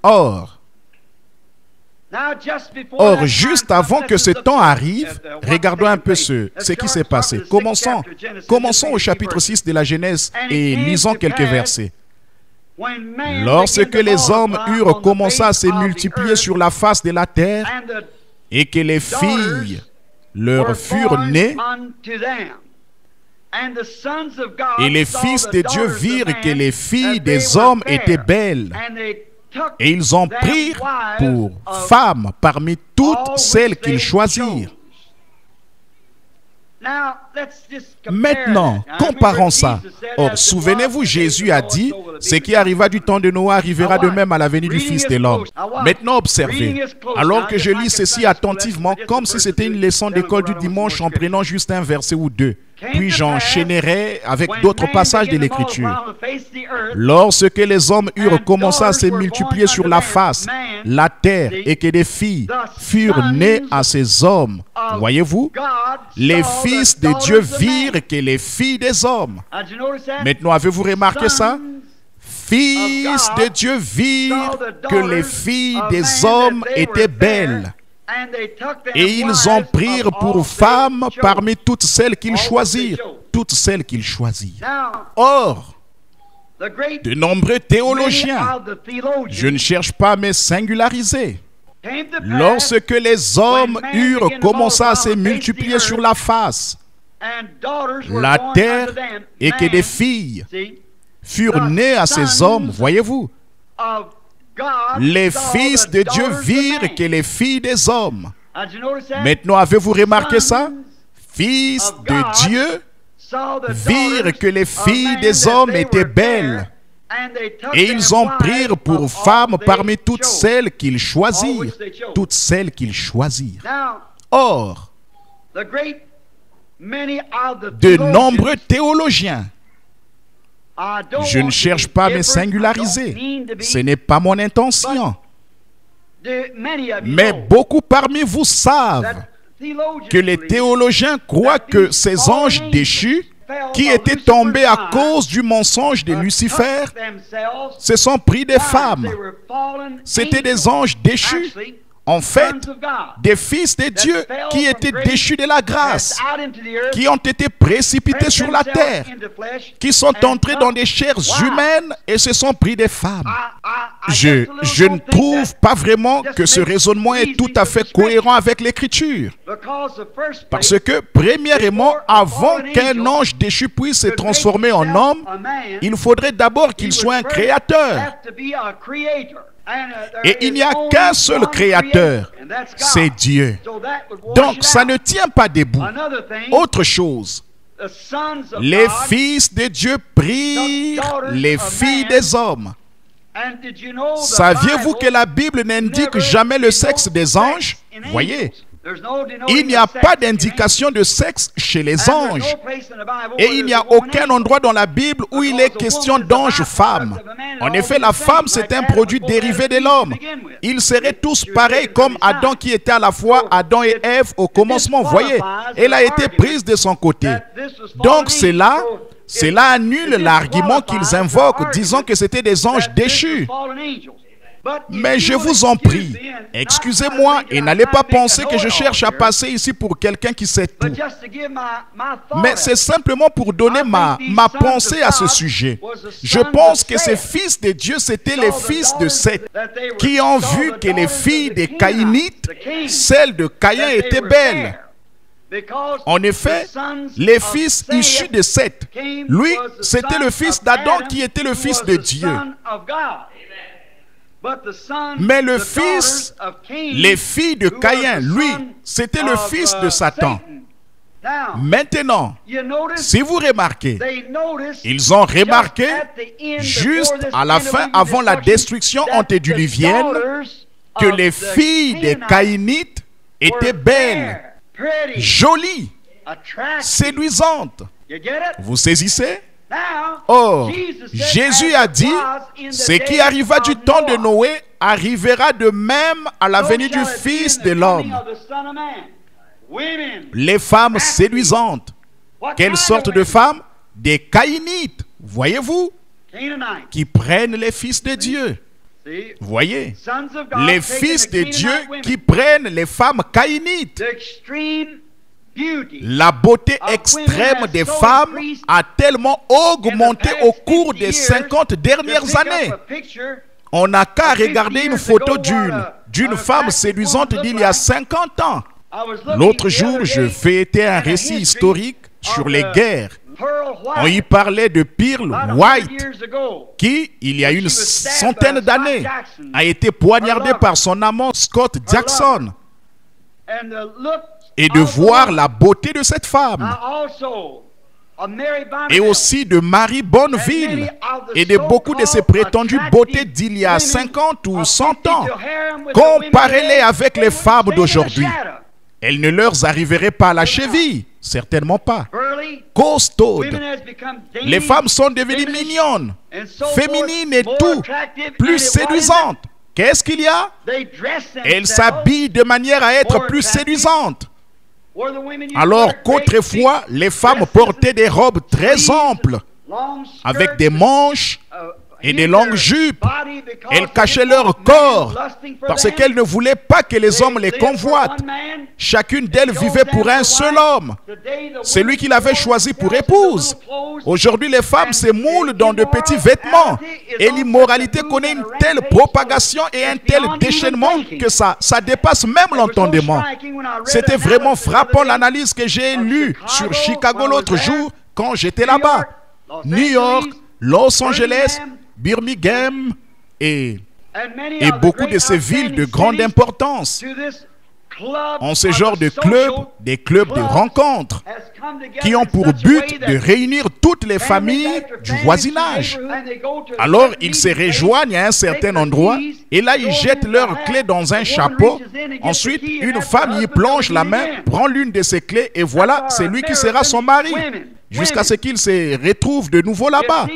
Or, juste avant que ce temps arrive, regardons un peu ce qui s'est passé. Commençons au chapitre 6 de la Genèse et lisons quelques versets. Lorsque les hommes eurent commencé à se multiplier sur la face de la terre, et que les filles leur furent nées, et les fils de Dieu virent que les filles des hommes étaient belles, et ils en prirent pour femmes parmi toutes celles qu'ils choisirent. Maintenant, comparons ça. Or, souvenez-vous, Jésus a dit, ce qui arriva du temps de Noé arrivera de même à la venue du Fils de l'homme. Maintenant, observez. Alors que je lis ceci attentivement, comme si c'était une leçon d'école du dimanche en prenant juste un verset ou deux. Puis j'enchaînerai avec d'autres passages de l'Écriture. Lorsque les hommes eurent commencé à se multiplier sur la face, la terre, et que des filles furent nées à ces hommes, voyez-vous, les fils de Dieu virent que les filles des hommes. Maintenant, avez-vous remarqué ça? Fils de Dieu virent que les filles des hommes étaient belles. Et ils en prirent pour femmes parmi toutes celles qu'ils choisirent. Toutes celles qu'ils choisirent. Or, de nombreux théologiens, je ne cherche pas à me singulariser, lorsque les hommes eurent commencé à se multiplier sur la face, la terre, et que des filles furent nées à ces hommes, voyez-vous, les fils de Dieu virent que les filles des hommes. Maintenant, avez-vous remarqué ça? Fils de Dieu virent que les filles des hommes étaient belles. Et ils en prirent pour femmes parmi toutes celles qu'ils choisirent. Toutes celles qu'ils choisirent. Or, de nombreux théologiens, je ne cherche pas à me singulariser, ce n'est pas mon intention, mais beaucoup parmi vous savent que les théologiens croient que ces anges déchus qui étaient tombés à cause du mensonge de Lucifer se sont pris des femmes. C'étaient des anges déchus, en fait, des fils de Dieu qui étaient déchus de la grâce, qui ont été précipités sur la terre, qui sont entrés dans des chairs humaines et se sont pris des femmes. Je ne trouve pas vraiment que ce raisonnement est tout à fait cohérent avec l'Écriture. Parce que, premièrement, avant qu'un ange déchu puisse se transformer en homme, il faudrait d'abord qu'il soit un créateur. Et il n'y a qu'un seul créateur, c'est Dieu. Donc, ça ne tient pas debout. Autre chose, les fils de Dieu prirent les filles des hommes. Saviez-vous que la Bible n'indique jamais le sexe des anges? Voyez, il n'y a pas d'indication de sexe chez les anges. Et il n'y a aucun endroit dans la Bible où il est question d'ange-femme. En effet, la femme, c'est un produit dérivé de l'homme. Ils seraient tous pareils comme Adam qui était à la fois Adam et Ève au commencement. Voyez, elle a été prise de son côté. Donc cela annule l'argument qu'ils invoquent, disant que c'était des anges déchus. Mais je vous en prie, excusez-moi et n'allez pas penser que je cherche à passer ici pour quelqu'un qui sait tout. Mais c'est simplement pour donner ma pensée à ce sujet. Je pense que ces fils de Dieu, c'étaient les fils de Seth, qui ont vu que les filles des Caïnites, celles de Caïn, étaient belles. En effet, les fils issus de Seth, lui, c'était le fils d'Adam qui était le fils de Dieu. Mais le fils, les filles de Caïn, lui, c'était le fils de Satan. Maintenant, si vous remarquez, ils ont remarqué, juste à la fin, avant la destruction antédiluvienne, que les filles des Caïnites étaient belles, jolies, séduisantes. Vous saisissez? Or, Jésus a dit, ce qui arriva du temps de Noé arrivera de même à la venue du Fils de l'homme. Les femmes séduisantes. Quelle sorte de femmes? Des Caïnites, voyez-vous, qui prennent les fils de Dieu. Voyez, les fils de Dieu qui prennent les femmes caïnites. La beauté extrême des femmes a tellement augmenté au cours des 50 dernières années. On n'a qu'à regarder une photo d'une femme séduisante d'il y a 50 ans. L'autre jour, je fêtais un récit historique sur les guerres. On y parlait de Pearl White, qui, il y a une centaine d'années, a été poignardé par son amant Scott Jackson. Et de voir la beauté de cette femme. Et aussi de Mary Bonneville et de beaucoup de ses prétendues beautés d'il y a 50 ou 100 ans. Comparez-les avec les femmes d'aujourd'hui. Elles ne leur arriveraient pas à la cheville. Certainement pas. Costaudes. Les femmes sont devenues mignonnes, féminines et tout, plus séduisantes. Qu'est-ce qu'il y a? Elles s'habillent de manière à être plus séduisantes. Alors qu'autrefois, les femmes portaient des robes très amples, avec des manches et des longues jupes. Elles cachaient leur corps parce qu'elles ne voulaient pas que les hommes les convoitent. Chacune d'elles vivait pour un seul homme, celui qu'il avait choisi pour épouse. Aujourd'hui, les femmes se moulent dans de petits vêtements et l'immoralité connaît une telle propagation et un tel déchaînement que ça dépasse même l'entendement. C'était vraiment frappant l'analyse que j'ai lue sur Chicago l'autre jour quand j'étais là-bas. New York, Los Angeles, Birmingham et beaucoup de ces villes de grande importance. ont ce genre de clubs, des clubs de rencontres, qui ont pour but de réunir toutes les familles du voisinage. Alors, ils se rejoignent à un certain endroit, et là, ils jettent leurs clés dans un chapeau. Ensuite, une femme y plonge la main, prend l'une de ses clés, et voilà, c'est lui qui sera son mari, jusqu'à ce qu'il se retrouve de nouveau là-bas.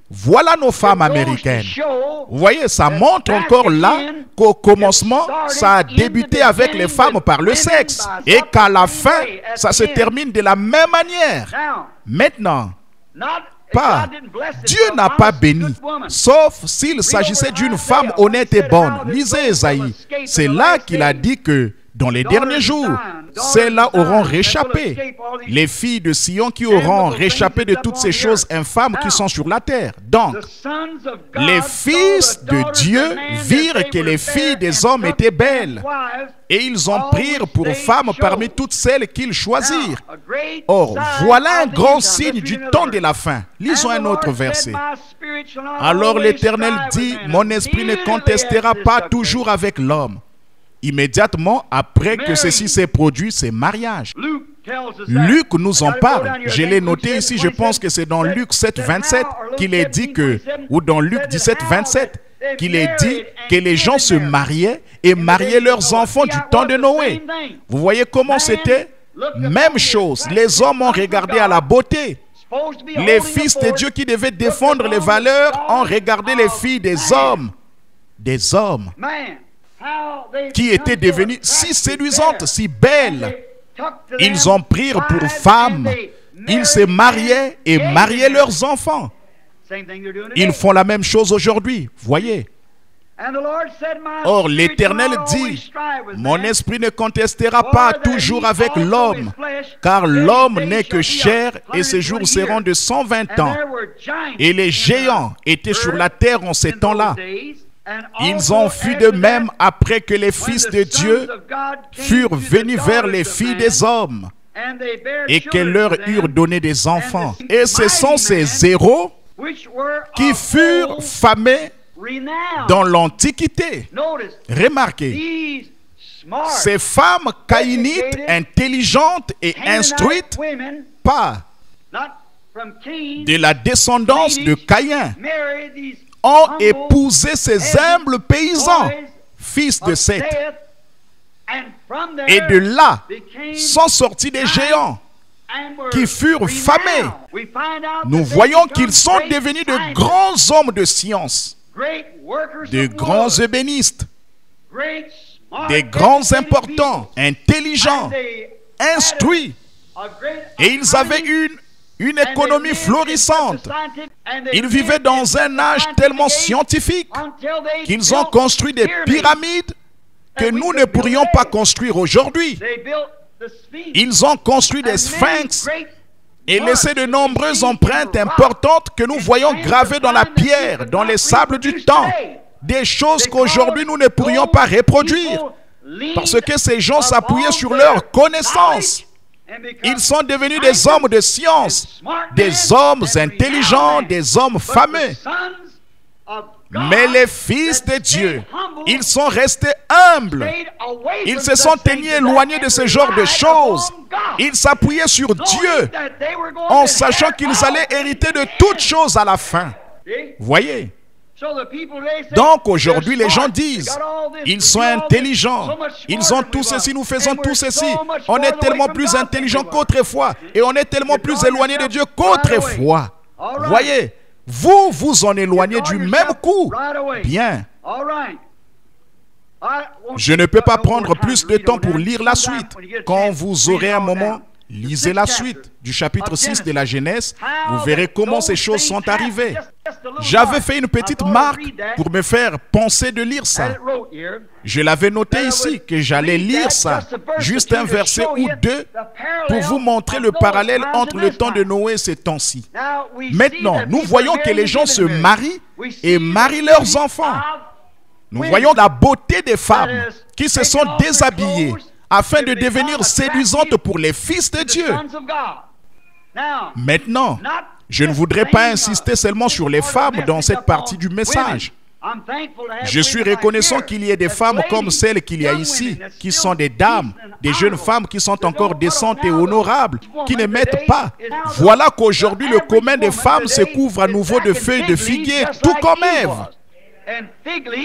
Voilà nos femmes américaines. Vous voyez, ça montre encore là qu'au commencement, ça a débuté avec les femmes par le sexe et qu'à la fin, ça se termine de la même manière. Maintenant, Dieu n'a pas béni, sauf s'il s'agissait d'une femme honnête et bonne. Lisez Ésaïe. C'est là qu'il a dit que dans les derniers jours, celles-là auront réchappé. Les filles de Sion qui auront réchappé de toutes ces choses infâmes qui sont sur la terre. Donc, les fils de Dieu virent que les filles des hommes étaient belles. Et ils en prirent pour femmes parmi toutes celles qu'ils choisirent. Or, voilà un grand signe du temps de la fin. Lisons un autre verset. Alors l'Éternel dit, mon esprit ne contestera pas toujours avec l'homme. Immédiatement après que ceci s'est produit, c'est mariage. Luc nous en parle. Je l'ai noté ici, je pense que c'est dans Luc 7, 27 qu'il est dit que, ou dans Luc 17, 27, qu'il est dit que les gens se mariaient et mariaient leurs enfants du temps de Noé. Vous voyez comment c'était? Même chose, les hommes ont regardé à la beauté. Les fils de Dieu qui devaient défendre les valeurs ont regardé les filles des hommes. Des hommes qui étaient devenues si séduisantes, si belles. Ils en prirent pour femmes. Ils se mariaient et mariaient leurs enfants. Ils font la même chose aujourd'hui, voyez. Or, l'Éternel dit, mon esprit ne contestera pas toujours avec l'homme, car l'homme n'est que chair et ses jours seront de 120 ans. Et les géants étaient sur la terre en ces temps-là. Ils ont fui de même après que les fils de Dieu furent venus vers les filles des hommes et qu'elles leur eurent donné des enfants. Et ce sont ces héros qui furent famés dans l'Antiquité. Remarquez, ces femmes caïnites, intelligentes et instruites, pas de la descendance de Caïn, ont épousé ces humbles paysans, fils de Seth. Et de là sont sortis des géants qui furent famés. Nous voyons qu'ils sont devenus de grands hommes de science, de grands ébénistes, des grands importants, intelligents, instruits. Et ils avaient une économie florissante. Ils vivaient dans un âge tellement scientifique qu'ils ont construit des pyramides que nous ne pourrions pas construire aujourd'hui. Ils ont construit des sphinx et laissé de nombreuses empreintes importantes que nous voyons gravées dans la pierre, dans les sables du temps. Des choses qu'aujourd'hui nous ne pourrions pas reproduire parce que ces gens s'appuyaient sur leur connaissance. Ils sont devenus des hommes de science, des hommes intelligents, des hommes fameux. Mais les fils de Dieu, ils sont restés humbles. Ils se sont tenus éloignés de ce genre de choses. Ils s'appuyaient sur Dieu en sachant qu'ils allaient hériter de toutes choses à la fin. Voyez? Donc aujourd'hui les gens disent, ils sont intelligents, ils ont tout ceci, nous faisons tout ceci, on est tellement plus intelligents qu'autrefois et on est tellement plus éloignés de Dieu qu'autrefois. Voyez, vous vous en éloignez du même coup. Bien. Je ne peux pas prendre plus de temps pour lire la suite. Quand vous aurez un moment, lisez la suite du chapitre 6 de la Genèse. Vous verrez comment ces choses sont arrivées. J'avais fait une petite marque pour me faire penser de lire ça. Je l'avais noté ici que j'allais lire ça. Juste un verset ou deux pour vous montrer le parallèle entre le temps de Noé et ces temps-ci. Maintenant, nous voyons que les gens se marient et marient leurs enfants. Nous voyons la beauté des femmes qui se sont déshabillées afin de devenir séduisantes pour les fils de Dieu. Maintenant, je ne voudrais pas insister seulement sur les femmes dans cette partie du message. Je suis reconnaissant qu'il y ait des femmes comme celles qu'il y a ici, qui sont des dames, des jeunes femmes qui sont encore décentes et honorables, qui ne mettent pas. Voilà qu'aujourd'hui le commun des femmes se couvre à nouveau de feuilles de figuier, tout comme Ève.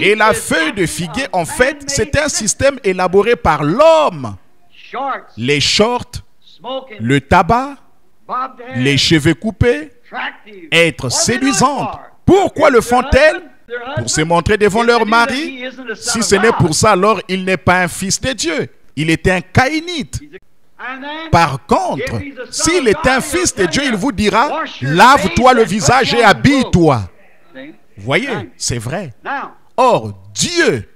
Et la feuille de figuier, en fait, c'est un système élaboré par l'homme. Les shorts, le tabac, les cheveux coupés, être séduisante. Pourquoi le font-elles? Pour se montrer devant leur mari? Si ce n'est pour ça, alors il n'est pas un fils de Dieu. Il est un caïnite. Par contre, s'il est un fils de Dieu, il vous dira, lave-toi le visage et habille-toi. Voyez, c'est vrai. Or, Dieu,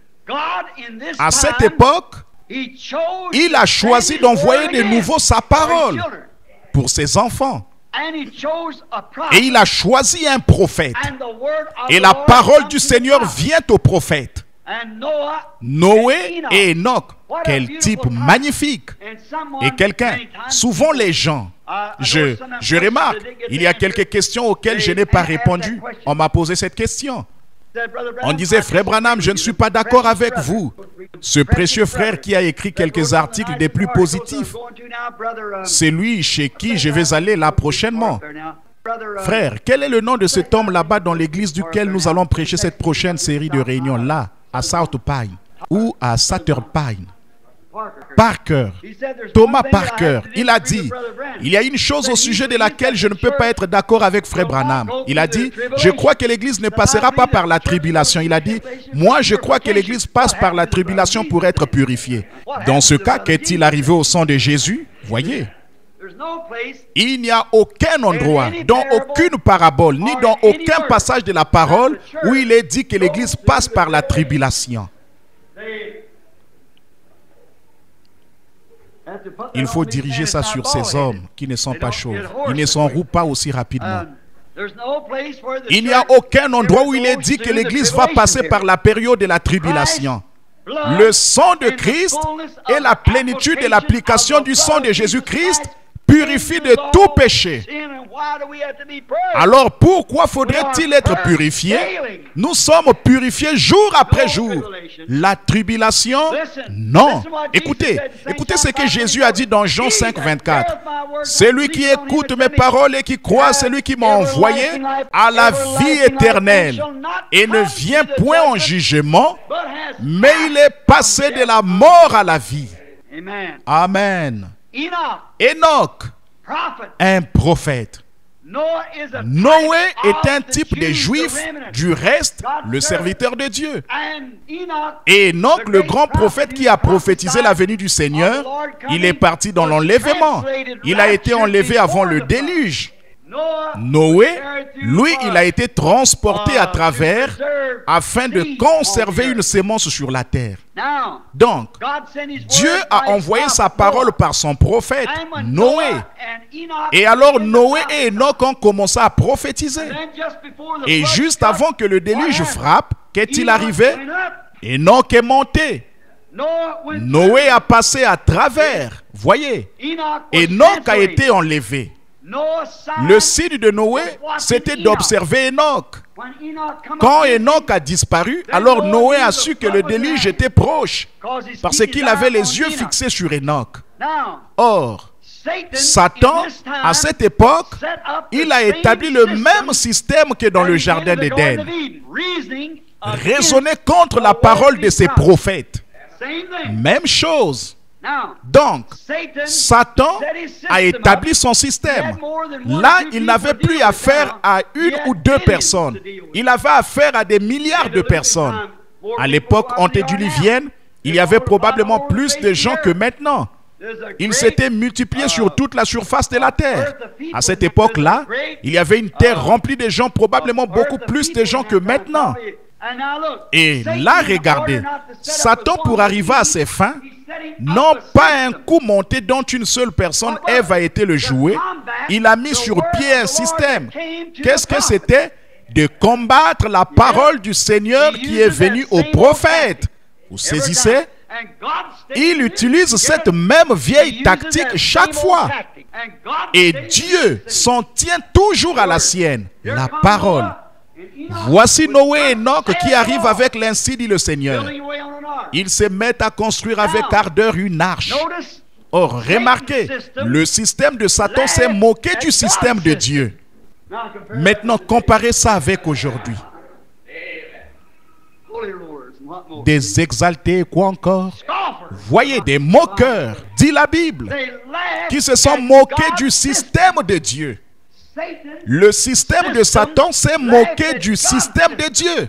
à cette époque, il a choisi d'envoyer de nouveau sa parole pour ses enfants. Et il a choisi un prophète. Et la parole du Seigneur vient au prophète. Noé et Enoch. Quel type magnifique. Et quelqu'un, souvent les gens, je remarque, il y a quelques questions auxquelles je n'ai pas répondu. On m'a posé cette question. On disait, frère Branham, je ne suis pas d'accord avec vous. Ce précieux frère qui a écrit quelques articles des plus positifs, c'est lui chez qui je vais aller là prochainement. Frère, quel est le nom de cet homme là-bas dans l'église duquel nous allons prêcher cette prochaine série de réunions là, à South Pine ou à Sutter Pine? Parker, Thomas Parker, il a dit, il y a une chose au sujet de laquelle je ne peux pas être d'accord avec frère Branham. Il a dit, je crois que l'église ne passera pas par la tribulation. Il a dit, moi je crois que l'église passe par la tribulation pour être purifiée. Dans ce cas, qu'est-il arrivé au sang de Jésus? Voyez, il n'y a aucun endroit, dans aucune parabole, ni dans aucun passage de la parole où il est dit que l'église passe par la tribulation. Il faut diriger ça sur ces hommes qui ne sont pas chauves. Ils ne s'enroulent pas aussi rapidement. Il n'y a aucun endroit où il est dit que l'Église va passer par la période de la tribulation. Le sang de Christ et la plénitude de l'application du sang de Jésus-Christ purifie de tout péché. Alors pourquoi faudrait-il être purifié? Nous sommes purifiés jour après jour. La tribulation? Non. Écoutez ce que Jésus a dit dans Jean 5, 24. Celui qui écoute mes paroles et qui croit celui qui m'a envoyé a la vie éternelle et ne vient point en jugement, mais il est passé de la mort à la vie. Amen. Enoch, un prophète. Noé est un type de juif, du reste, le serviteur de Dieu. Et Enoch, le grand prophète qui a prophétisé la venue du Seigneur, il est parti dans l'enlèvement. Il a été enlevé avant le déluge. Noé, lui, il a été transporté à travers afin de conserver une sémence sur la terre. Donc, Dieu a envoyé sa parole par son prophète, Noé. Et alors Noé et Enoch ont commencé à prophétiser. Et juste avant que le déluge frappe, qu'est-il arrivé? Enoch est monté. Noé a passé à travers. Voyez, Enoch a été enlevé. Le signe de Noé, c'était d'observer Enoch. Quand Enoch a disparu, alors Noé a su que le déluge était proche, parce qu'il avait les yeux fixés sur Enoch. Or, Satan, à cette époque, il a établi le même système que dans le jardin d'Éden. Raisonner contre la parole de ses prophètes. Même chose. Donc, Satan a établi son système. Là, il n'avait plus affaire à une ou deux personnes. Il avait affaire à des milliards de personnes. À l'époque antédiluvienne, il y avait probablement plus de gens que maintenant. Ils s'étaient multipliés sur toute la surface de la terre. À cette époque-là, il y avait une terre remplie de gens, probablement beaucoup plus de gens que maintenant. Et là, regardez, Satan, pour arriver à ses fins, non pas un coup monté dont une seule personne, Ève, a été le jouet, il a mis sur pied un système. Qu'est-ce que c'était? De combattre la parole du Seigneur qui est venue au prophète. Vous saisissez? Il utilise cette même vieille tactique chaque fois. Et Dieu s'en tient toujours à la sienne, la parole. Voici Noé et Enoch qui arrivent avec l'ainsi dit le Seigneur. Ils se mettent à construire avec ardeur une arche. Or, remarquez, le système de Satan s'est moqué du système de Dieu. Maintenant, comparez ça avec aujourd'hui. Des exaltés, quoi encore? Voyez, des moqueurs, dit la Bible, qui se sont moqués du système de Dieu. Le système de Satan s'est moqué du système de Dieu.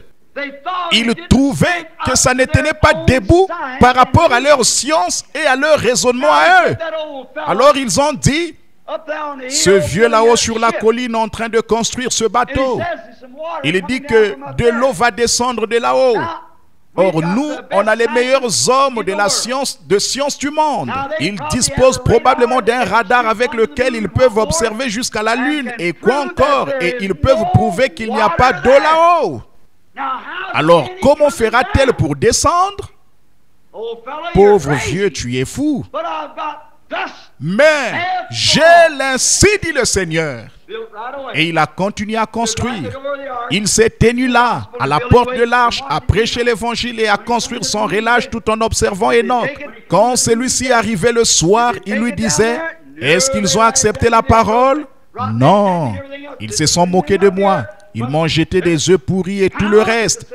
Ils trouvaient que ça ne tenait pas debout par rapport à leur science et à leur raisonnement à eux. Alors ils ont dit, ce vieux là-haut sur la colline en train de construire ce bateau, il dit que de l'eau va descendre de là-haut. Or nous, on a les meilleurs hommes de la science du monde. Ils disposent probablement d'un radar avec lequel ils peuvent observer jusqu'à la lune. Et quoi encore? Et ils peuvent prouver qu'il n'y a pas d'eau là-haut. Alors, comment fera-t-elle pour descendre? Pauvre vieux, tu es fou. Mais j'ai l'ainsi dit le Seigneur. Et il a continué à construire. Il s'est tenu là, à la porte de l'arche, à prêcher l'évangile et à construire son relâche tout en observant Enoch. Quand celui-ci arrivait le soir, il lui disait, est-ce qu'ils ont accepté la parole? Non, ils se sont moqués de moi. Ils m'ont jeté des œufs pourris et tout le reste.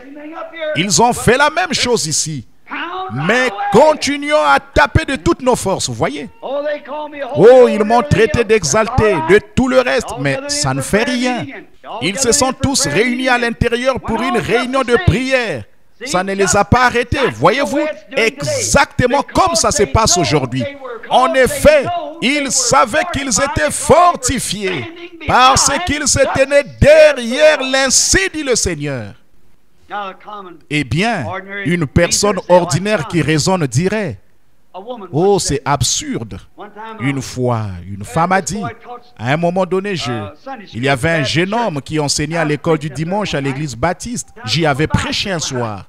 Ils ont fait la même chose ici. Mais continuons à taper de toutes nos forces, vous voyez. Oh, ils m'ont traité d'exalté, de tout le reste, mais ça ne fait rien. Ils se sont tous réunis à l'intérieur pour une réunion de prière. Ça ne les a pas arrêtés, voyez-vous, exactement comme ça se passe aujourd'hui. En effet, ils savaient qu'ils étaient fortifiés parce qu'ils se tenaient derrière l'ainsi dit le Seigneur. Eh bien, une personne ordinaire qui raisonne dirait, oh, c'est absurde. Une fois, une femme a dit, à un moment donné, il y avait un jeune homme qui enseignait à l'école du dimanche à l'église baptiste. J'y avais prêché un soir.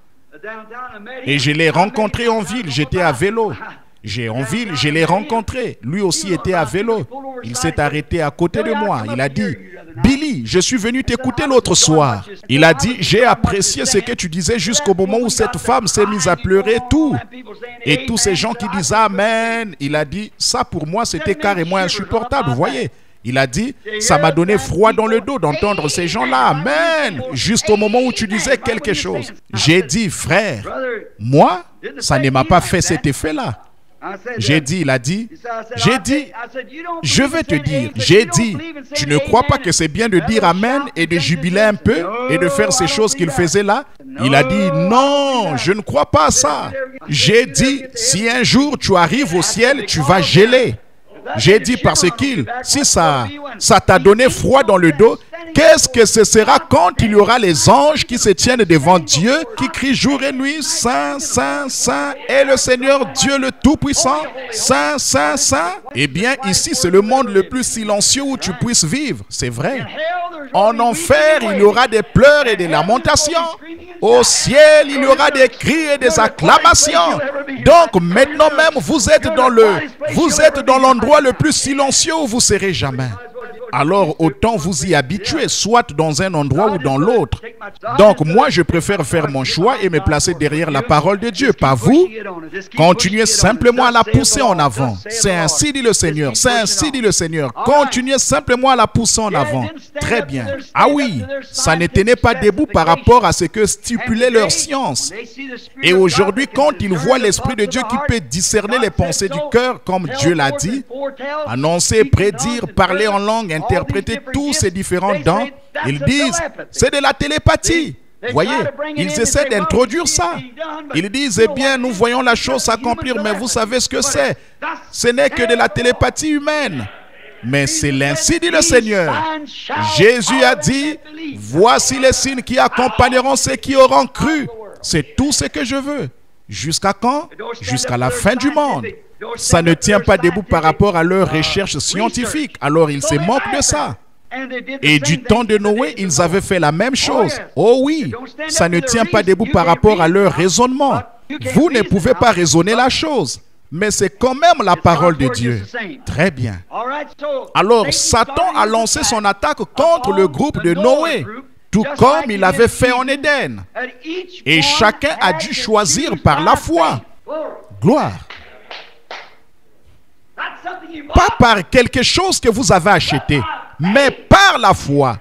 Et je l'ai rencontré en ville, j'étais à vélo. Je l'ai rencontré. Lui aussi était à vélo. Il s'est arrêté à côté de moi. Il a dit, Billy, je suis venu t'écouter l'autre soir. Il a dit, j'ai apprécié ce que tu disais jusqu'au moment où cette femme s'est mise à pleurer tout. Et tous ces gens qui disent Amen, il a dit, ça pour moi c'était carrément insupportable, vous voyez. Il a dit, ça m'a donné froid dans le dos d'entendre ces gens-là, Amen, juste au moment où tu disais quelque chose. J'ai dit, frère, moi, ça ne m'a pas fait cet effet-là. J'ai dit, il a dit, je vais te dire, j'ai dit, tu ne crois pas que c'est bien de dire Amen et de jubiler un peu et de faire ces choses qu'il faisait là? Il a dit, non, je ne crois pas à ça. J'ai dit, si un jour tu arrives au ciel, tu vas geler. J'ai dit parce qu'il, si ça t'a donné froid dans le dos, qu'est-ce que ce sera quand il y aura les anges qui se tiennent devant Dieu, qui crient jour et nuit, Saint, Saint, Saint, est le Seigneur Dieu le Tout-Puissant, Saint, Saint, Saint. Eh bien, ici, c'est le monde le plus silencieux où tu puisses vivre, c'est vrai. En enfer, il y aura des pleurs et des lamentations. Au ciel, il y aura des cris et des acclamations. Donc, maintenant même, vous êtes dans l'endroit le plus silencieux où vous serez jamais. Alors autant vous y habituer, soit dans un endroit ou dans l'autre. Donc moi je préfère faire mon choix et me placer derrière la parole de Dieu, pas vous. Continuez simplement à la pousser en avant. C'est ainsi dit le Seigneur, c'est ainsi dit le Seigneur. Continuez simplement à la pousser en avant. Très bien. Ah oui, ça ne tenait pas debout par rapport à ce que stipulait leur science. Et aujourd'hui, quand ils voient l'Esprit de Dieu qui peut discerner les pensées du cœur, comme Dieu l'a dit, annoncer, prédire, parler en langue, interpréter tous ces différents dons, ils disent, c'est de la télépathie. Voyez, ils essaient d'introduire ça. Ils disent, eh bien, nous voyons la chose s'accomplir, mais vous savez ce que c'est. Ce n'est que de la télépathie humaine. Mais c'est l'ainsi dit le Seigneur. Jésus a dit, voici les signes qui accompagneront ceux qui auront cru. C'est tout ce que je veux. Jusqu'à quand? Jusqu'à la fin du monde. Ça ne tient pas debout par rapport à leurs recherches scientifiques. Alors ils se moquent de ça. Et du temps de Noé, ils avaient fait la même chose. Oh oui, ça ne tient pas debout par rapport à leur raisonnement. Vous ne pouvez pas raisonner la chose. Mais c'est quand même la parole de Dieu. Très bien. Alors Satan a lancé son attaque contre le groupe de Noé. tout comme il avait fait en Éden. Et chacun a dû choisir par la foi. Gloire. Pas par quelque chose que vous avez acheté, mais par la foi.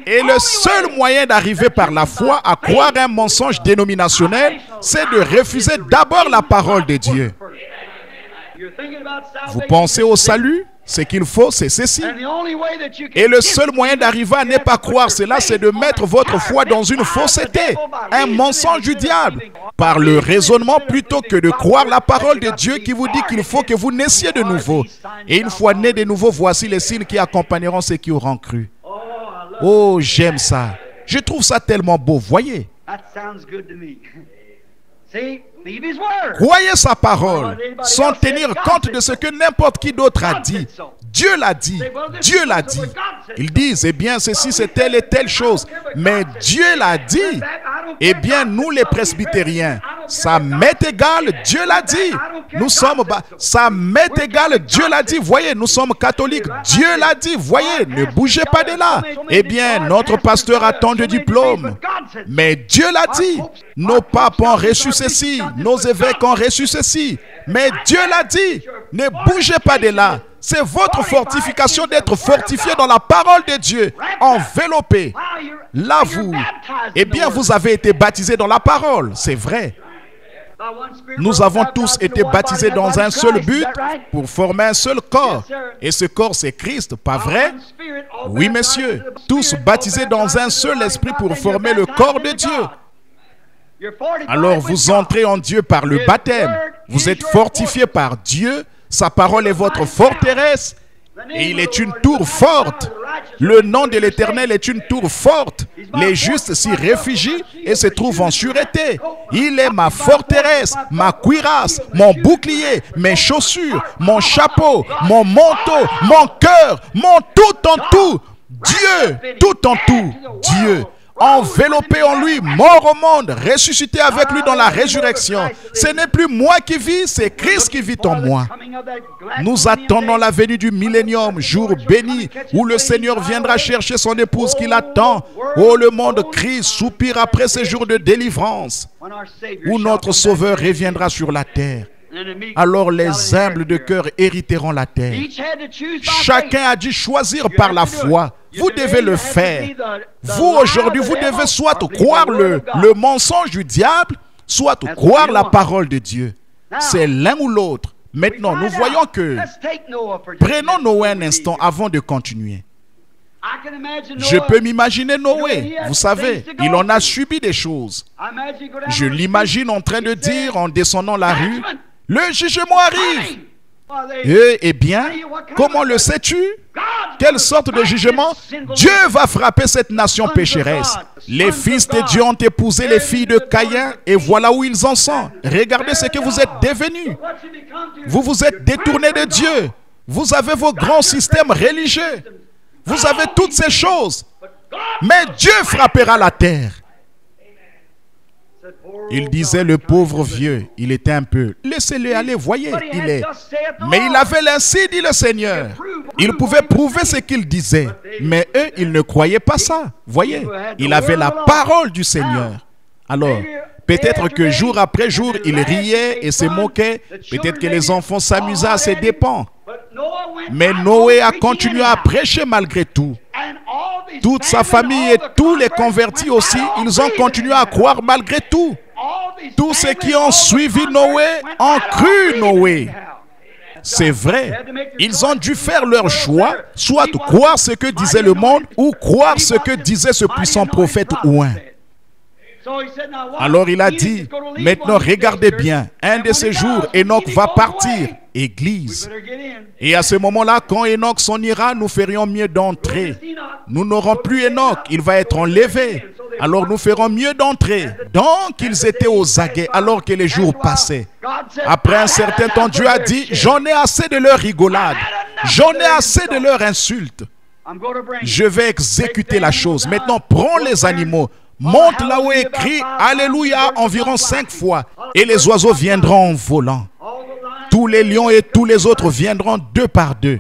Et le seul moyen d'arriver par la foi à croire un mensonge dénominationnel, c'est de refuser d'abord la parole de Dieu. Vous pensez au salut? Ce qu'il faut, c'est ceci. Et le seul moyen d'arriver à ne pas croire cela, c'est de mettre votre foi dans une fausseté, un mensonge du diable, par le raisonnement plutôt que de croire la parole de Dieu qui vous dit qu'il faut que vous naissiez de nouveau. Et une fois né de nouveau, voici les signes qui accompagneront ceux qui auront cru. Oh, j'aime ça. Je trouve ça tellement beau, voyez. Croyez sa parole sans tenir compte de ce que n'importe qui d'autre a dit. Dieu l'a dit. Dieu l'a dit. Ils disent, eh bien, ceci c'est telle et telle chose. Mais Dieu l'a dit. Eh bien, nous les presbytériens, ça m'est égal, Dieu l'a dit. Nous sommes, ça m'est égal, Dieu l'a dit. Voyez, nous sommes catholiques, Dieu l'a dit. Voyez, ne bougez pas de là. Eh bien, notre pasteur a tant de diplômes. Mais Dieu l'a dit. Nos papes ont reçu ceci. Nos évêques ont reçu ceci. Mais Dieu l'a dit. Ne bougez pas de là. C'est votre fortification d'être fortifié dans la parole de Dieu, enveloppé. Là, vous, eh bien, vous avez été baptisé dans la parole, c'est vrai. Nous avons tous été baptisés dans un seul but pour former un seul corps. Et ce corps, c'est Christ, pas vrai? Oui, messieurs, tous baptisés dans un seul esprit pour former le corps de Dieu. Alors, vous entrez en Dieu par le baptême. Vous êtes fortifiés par Dieu. Sa parole est votre forteresse et il est une tour forte. Le nom de l'Éternel est une tour forte. Les justes s'y réfugient et se trouvent en sûreté. Il est ma forteresse, ma cuirasse, mon bouclier, mes chaussures, mon chapeau, mon manteau, mon cœur, mon tout en tout. Dieu, tout en tout. Dieu. Enveloppé en lui, mort au monde, ressuscité avec lui dans la résurrection. Ce n'est plus moi qui vis, c'est Christ qui vit en moi. Nous attendons la venue du millénium, jour béni, où le Seigneur viendra chercher son épouse qu'il attend. Oh, le monde crie, soupire après ces jours de délivrance, où notre Sauveur reviendra sur la terre. Alors les humbles de cœur hériteront la terre. Chacun a dû choisir par la foi. Vous devez le faire. Vous, aujourd'hui, vous devez soit croire le mensonge du diable, soit croire la parole de Dieu. C'est l'un ou l'autre. Maintenant, nous voyons que... Prenons Noé un instant avant de continuer. Je peux m'imaginer Noé. Vous savez, il en a subi des choses. Je l'imagine en train de dire, en descendant la rue, « Le jugement arrive !» Eh bien, comment le sais-tu? Quelle sorte de jugement? Dieu va frapper cette nation pécheresse. Les fils de Dieu ont épousé les filles de Caïn et voilà où ils en sont. Regardez ce que vous êtes devenus. Vous vous êtes détournés de Dieu. Vous avez vos grands systèmes religieux. Vous avez toutes ces choses. Mais Dieu frappera la terre. Il disait, le pauvre vieux, il était un peu, laissez-le aller, voyez, il est. Mais il avait l'ainsi, dit le Seigneur. Il pouvait prouver ce qu'il disait. Mais eux, ils ne croyaient pas ça. Voyez, il avait la parole du Seigneur. Alors, peut-être que jour après jour, il riait et se moquait. Peut-être que les enfants s'amusaient à ses dépens. Mais Noé a continué à prêcher malgré tout. Toute sa famille et tous les convertis aussi, ils ont continué à croire malgré tout. Tous ceux qui ont suivi Noé ont cru Noé. C'est vrai. Ils ont dû faire leur choix, soit croire ce que disait le monde ou croire ce que disait ce puissant prophète oint. Alors il a dit, maintenant regardez bien, un de ces jours, Enoch va partir, Église. Et à ce moment-là, quand Enoch s'en ira, nous ferions mieux d'entrer. Nous n'aurons plus Enoch, il va être enlevé. Alors nous ferons mieux d'entrer. Donc ils étaient aux aguets alors que les jours passaient. Après un certain temps, Dieu a dit, j'en ai assez de leur rigolade. J'en ai assez de leur insulte. Je vais exécuter la chose. Maintenant, prends les animaux. Monte là où est écrit Alléluia environ 5 fois et les oiseaux viendront en volant. Tous les lions et tous les autres viendront 2 par 2.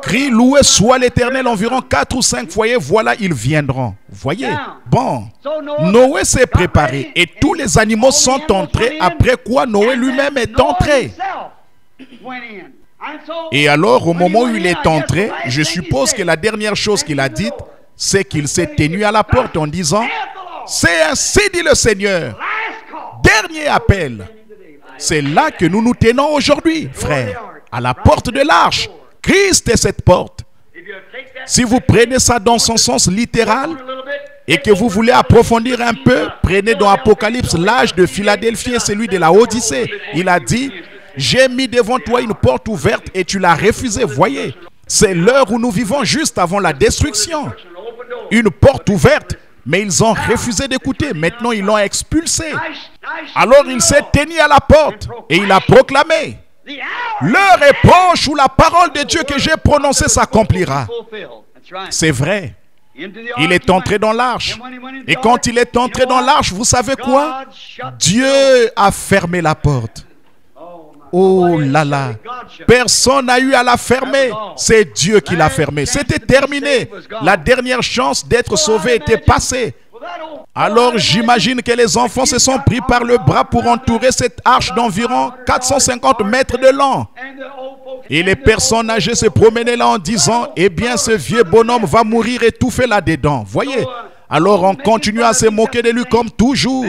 Crie, loué soit l'Éternel, environ 4 ou 5 foyers, voilà, ils viendront. Voyez? Bon, Noé s'est préparé et tous les animaux sont entrés, après quoi Noé lui-même est entré. Et alors, au moment où il est entré, je suppose que la dernière chose qu'il a dite, c'est qu'il s'est tenu à la porte en disant, « C'est ainsi dit le Seigneur. Dernier appel. » C'est là que nous nous tenons aujourd'hui, frères, à la porte de l'arche. Christ est cette porte. Si vous prenez ça dans son sens littéral et que vous voulez approfondir un peu, prenez dans Apocalypse l'âge de Philadelphie et celui de la Odyssée. Il a dit, j'ai mis devant toi une porte ouverte et tu l'as refusée. Voyez, c'est l'heure où nous vivons juste avant la destruction. Une porte ouverte, mais ils ont refusé d'écouter. Maintenant, ils l'ont expulsé. Alors, il s'est tenu à la porte et il a proclamé, l'heure est proche où la parole de Dieu que j'ai prononcée s'accomplira. C'est vrai. Il est entré dans l'arche. Et quand il est entré dans l'arche, vous savez quoi? Dieu a fermé la porte. Oh là là. Personne n'a eu à la fermer. C'est Dieu qui l'a fermée. C'était terminé. La dernière chance d'être sauvé était passée. Alors j'imagine que les enfants se sont pris par le bras pour entourer cette arche d'environ 450 mètres de long. Et les personnes âgées se promenaient là en disant, eh bien ce vieux bonhomme va mourir étouffé là-dedans. Voyez? Alors on continue à se moquer de lui comme toujours.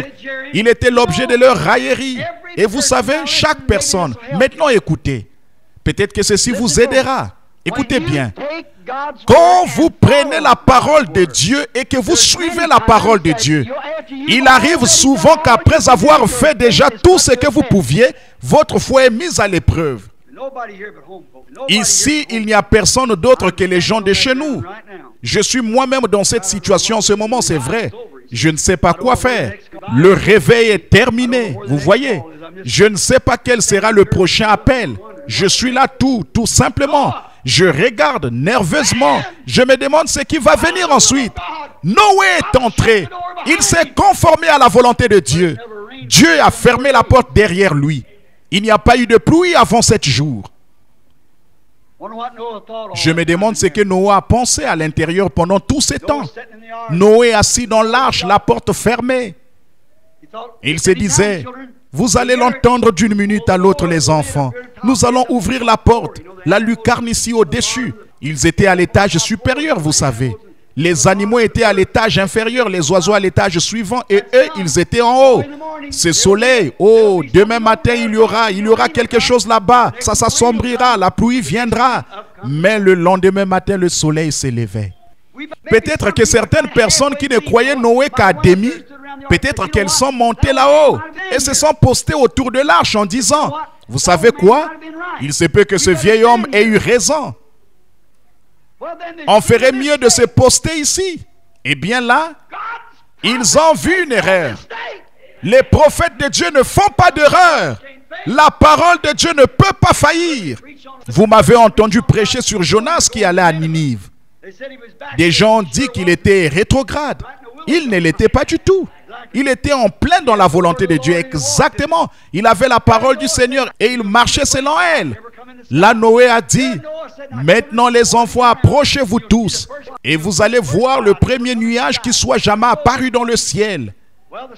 Il était l'objet de leur raillerie. Et vous savez, chaque personne, maintenant écoutez, peut-être que ceci vous aidera. Écoutez bien. Quand vous prenez la parole de Dieu et que vous suivez la parole de Dieu, il arrive souvent qu'après avoir fait déjà tout ce que vous pouviez, votre foi est mise à l'épreuve. Ici, il n'y a personne d'autre que les gens de chez nous. Je suis moi-même dans cette situation en ce moment, c'est vrai. Je ne sais pas quoi faire. Le réveil est terminé, vous voyez. Je ne sais pas quel sera le prochain appel. Je suis là tout simplement. Je regarde nerveusement. Je me demande ce qui va venir ensuite. Noé est entré. Il s'est conformé à la volonté de Dieu. Dieu a fermé la porte derrière lui. Il n'y a pas eu de pluie avant 7 jours. Je me demande ce que Noé a pensé à l'intérieur pendant tous ces temps. Noé assis dans l'arche, la porte fermée. Il se disait, vous allez l'entendre d'une minute à l'autre les enfants. Nous allons ouvrir la porte, la lucarne ici au-dessus. Ils étaient à l'étage supérieur, vous savez. Les animaux étaient à l'étage inférieur, les oiseaux à l'étage suivant et eux, ils étaient en haut. Ce soleil, oh, demain matin, il y aura quelque chose là-bas. Ça s'assombrira, la pluie viendra. Mais le lendemain matin, le soleil s'élevait. Peut-être que certaines personnes qui ne croyaient Noé qu'à demi, peut-être qu'elles sont montées là-haut et se sont postées autour de l'arche en disant, vous savez quoi? Il se peut que ce vieil homme ait eu raison. On ferait mieux de se poster ici. Eh bien là, ils ont vu une erreur. Les prophètes de Dieu ne font pas d'erreur. La parole de Dieu ne peut pas faillir. Vous m'avez entendu prêcher sur Jonas qui allait à Ninive. Des gens ont dit qu'il était rétrograde. Il ne l'était pas du tout. Il était en plein dans la volonté de Dieu. Exactement. Il avait la parole du Seigneur et il marchait selon elle. Là, Noé a dit, maintenant les enfants, approchez-vous tous et vous allez voir le premier nuage qui soit jamais apparu dans le ciel.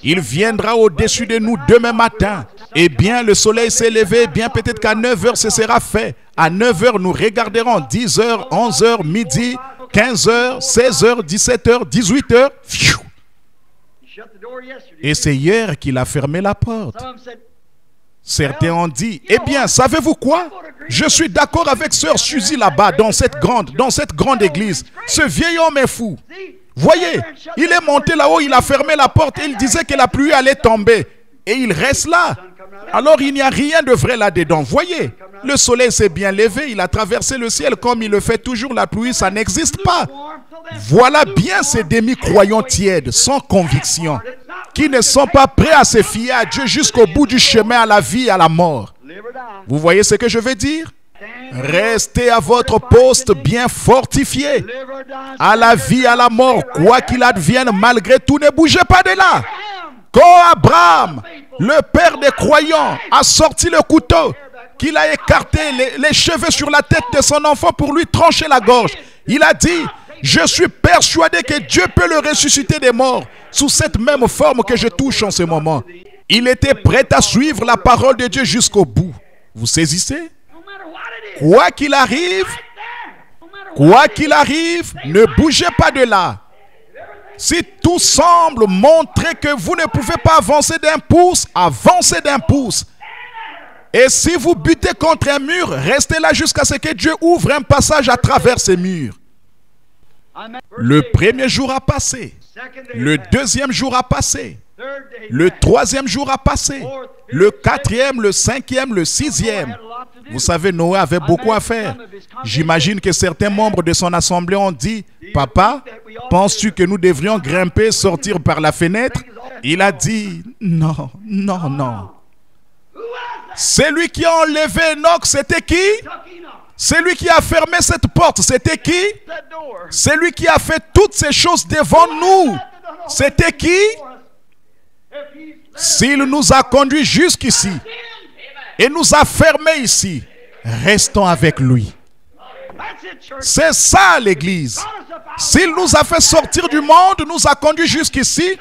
Il viendra au-dessus de nous demain matin. Eh bien, le soleil s'est levé. Eh bien, peut-être qu'à 9h, ce sera fait. À 9h, nous regarderons 10h, 11h, midi, 15h, 16h, 17h, 18h. Et c'est hier qu'il a fermé la porte. Certains ont dit, eh bien, savez-vous quoi? Je suis d'accord avec sœur Suzy là-bas, dans cette grande église. Ce vieil homme est fou. Voyez, il est monté là-haut, il a fermé la porte et il disait que la pluie allait tomber. Et il reste là. Alors il n'y a rien de vrai là-dedans. Voyez, le soleil s'est bien levé, il a traversé le ciel comme il le fait toujours. La pluie, ça n'existe pas. Voilà bien ces demi-croyants tièdes, sans conviction, qui ne sont pas prêts à se fier à Dieu jusqu'au bout du chemin, à la vie et à la mort. Vous voyez ce que je veux dire? Restez à votre poste bien fortifié. À la vie, à la mort, quoi qu'il advienne, malgré tout, ne bougez pas de là. Quand Abraham, le père des croyants, a sorti le couteau, qu'il a écarté les cheveux sur la tête de son enfant pour lui trancher la gorge. Il a dit, je suis persuadé que Dieu peut le ressusciter des morts sous cette même forme que je touche en ce moment. Il était prêt à suivre la parole de Dieu jusqu'au bout. Vous saisissez? Quoi qu'il arrive, ne bougez pas de là. Si tout semble montrer que vous ne pouvez pas avancer d'un pouce, avancez d'un pouce. Et si vous butez contre un mur, restez là jusqu'à ce que Dieu ouvre un passage à travers ces murs. Le premier jour a passé. Le deuxième jour a passé. Le troisième jour a passé. Le quatrième, le cinquième, le sixième. Vous savez, Noé avait beaucoup à faire. J'imagine que certains membres de son assemblée ont dit, « Papa, penses-tu que nous devrions grimper, sortir par la fenêtre ?» Il a dit, « Non, non, non. » Celui qui a enlevé Enoch, c'était qui? Celui qui a fermé cette porte, c'était qui? Celui qui a fait toutes ces choses devant nous, c'était qui? S'il nous a conduits jusqu'ici et nous a fermés ici, restons avec lui. C'est ça l'Église. S'il nous a fait sortir du monde, nous a conduits jusqu'ici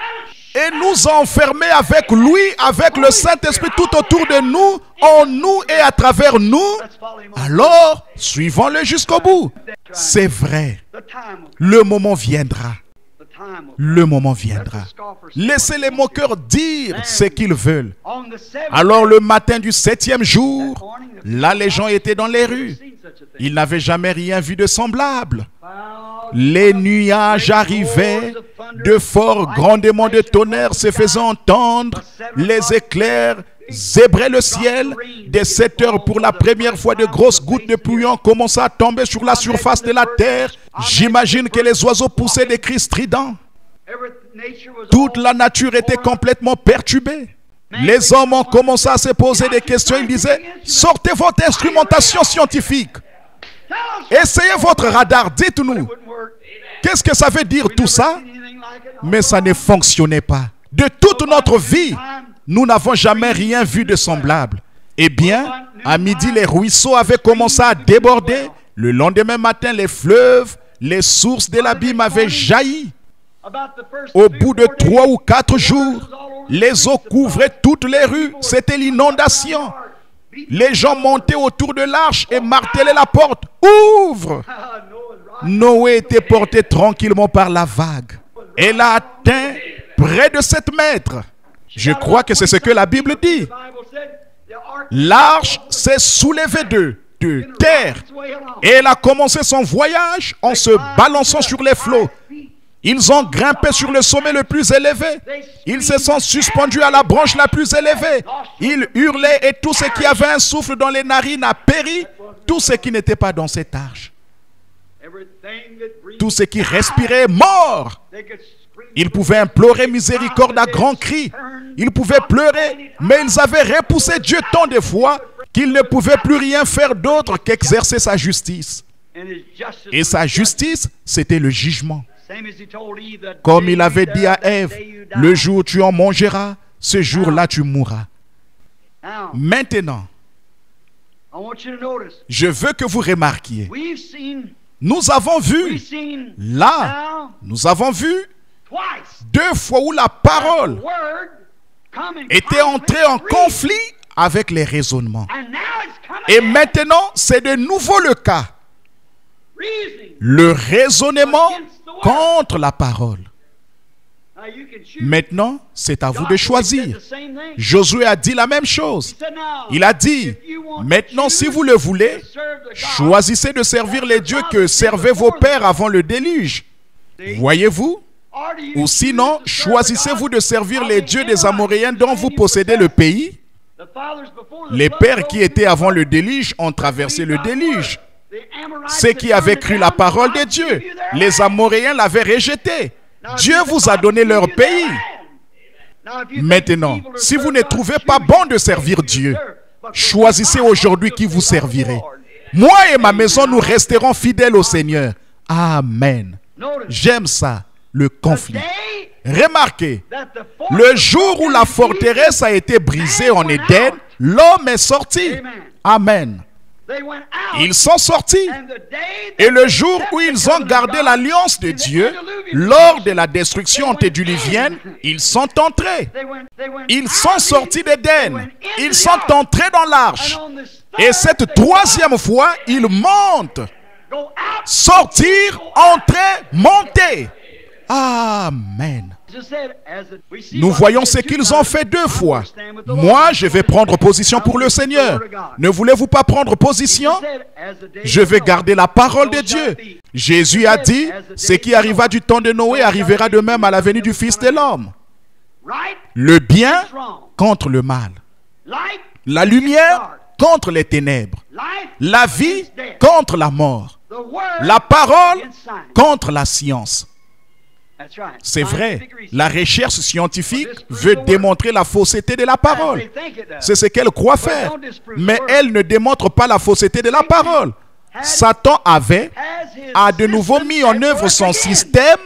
et nous a enfermés avec lui, avec le Saint-Esprit tout autour de nous, en nous et à travers nous, alors suivons-le jusqu'au bout. C'est vrai. Le moment viendra. Le moment viendra. Laissez les moqueurs dire ce qu'ils veulent. Alors le matin du 7e jour, là les gens étaient dans les rues. Ils n'avaient jamais rien vu de semblable. Les nuages arrivaient, de forts grondements de tonnerre se faisaient entendre, les éclairs zébraient le ciel. Dès 7 heures, pour la première fois, de grosses gouttes de pluie ont commencé à tomber sur la surface de la terre. J'imagine que les oiseaux poussaient des cris stridents. Toute la nature était complètement perturbée. Les hommes ont commencé à se poser des questions. Ils disaient, sortez votre instrumentation scientifique. Essayez votre radar, dites-nous. Qu'est-ce que ça veut dire tout ça? Mais ça ne fonctionnait pas. De toute notre vie, nous n'avons jamais rien vu de semblable. Eh bien, à midi, les ruisseaux avaient commencé à déborder. Le lendemain matin, les fleuves, les sources de l'abîme avaient jailli. Au bout de 3 ou 4 jours, les eaux couvraient toutes les rues. C'était l'inondation. Les gens montaient autour de l'arche et martellaient la porte. Ouvre! Noé était porté tranquillement par la vague. Elle a atteint près de 7 mètres. Je crois que c'est ce que la Bible dit. L'arche s'est soulevée de terre et elle a commencé son voyage en se balançant sur les flots. Ils ont grimpé sur le sommet le plus élevé. Ils se sont suspendus à la branche la plus élevée. Ils hurlaient et tout ce qui avait un souffle dans les narines a péri. Tout ce qui n'était pas dans cette arche. Tout ce qui respirait est mort. Ils pouvaient implorer miséricorde à grands cris. Ils pouvaient pleurer, mais ils avaient repoussé Dieu tant de fois qu'ils ne pouvaient plus rien faire d'autre qu'exercer sa justice. Et sa justice, c'était le jugement. Comme il avait dit à Ève, le jour où tu en mangeras, ce jour-là tu mourras. Maintenant, je veux que vous remarquiez, nous avons vu, là, nous avons vu 2 fois où la parole était entrée en conflit avec les raisonnements. Et maintenant, c'est de nouveau le cas. Le raisonnement contre la parole. Maintenant, c'est à vous de choisir. Josué a dit la même chose. Il a dit, maintenant, si vous le voulez, choisissez de servir les dieux que servaient vos pères avant le déluge. Voyez-vous? Ou sinon, choisissez-vous de servir les dieux des Amoréens dont vous possédez le pays. Les pères qui étaient avant le déluge ont traversé le déluge. Ceux qui avaient cru la parole de Dieu, les Amoréens l'avaient rejeté. Dieu vous a donné leur pays. Maintenant, si vous ne trouvez pas bon de servir Dieu, choisissez aujourd'hui qui vous servirait. Moi et ma maison, nous resterons fidèles au Seigneur. Amen. J'aime ça, le conflit. Remarquez, le jour où la forteresse a été brisée en Éden, l'homme est sorti. Amen. Ils sont sortis. Et le jour où ils ont gardé l'alliance de Dieu, lors de la destruction antédiluvienne, ils sont entrés. Ils sont sortis d'Éden. Ils sont entrés dans l'arche. Et cette troisième fois, ils montent. Sortir, entrer, monter. Amen. Nous voyons ce qu'ils ont fait deux fois. Moi, je vais prendre position pour le Seigneur. Ne voulez-vous pas prendre position? Je vais garder la parole de Dieu. Jésus a dit, ce qui arriva du temps de Noé arrivera de même à la venue du Fils de l'homme. Le bien contre le mal. La lumière contre les ténèbres. La vie contre la mort. La parole contre la science. C'est vrai, la recherche scientifique veut démontrer la fausseté de la parole. C'est ce qu'elle croit faire. Mais elle ne démontre pas la fausseté de la parole. Satan a de nouveau mis en œuvre son système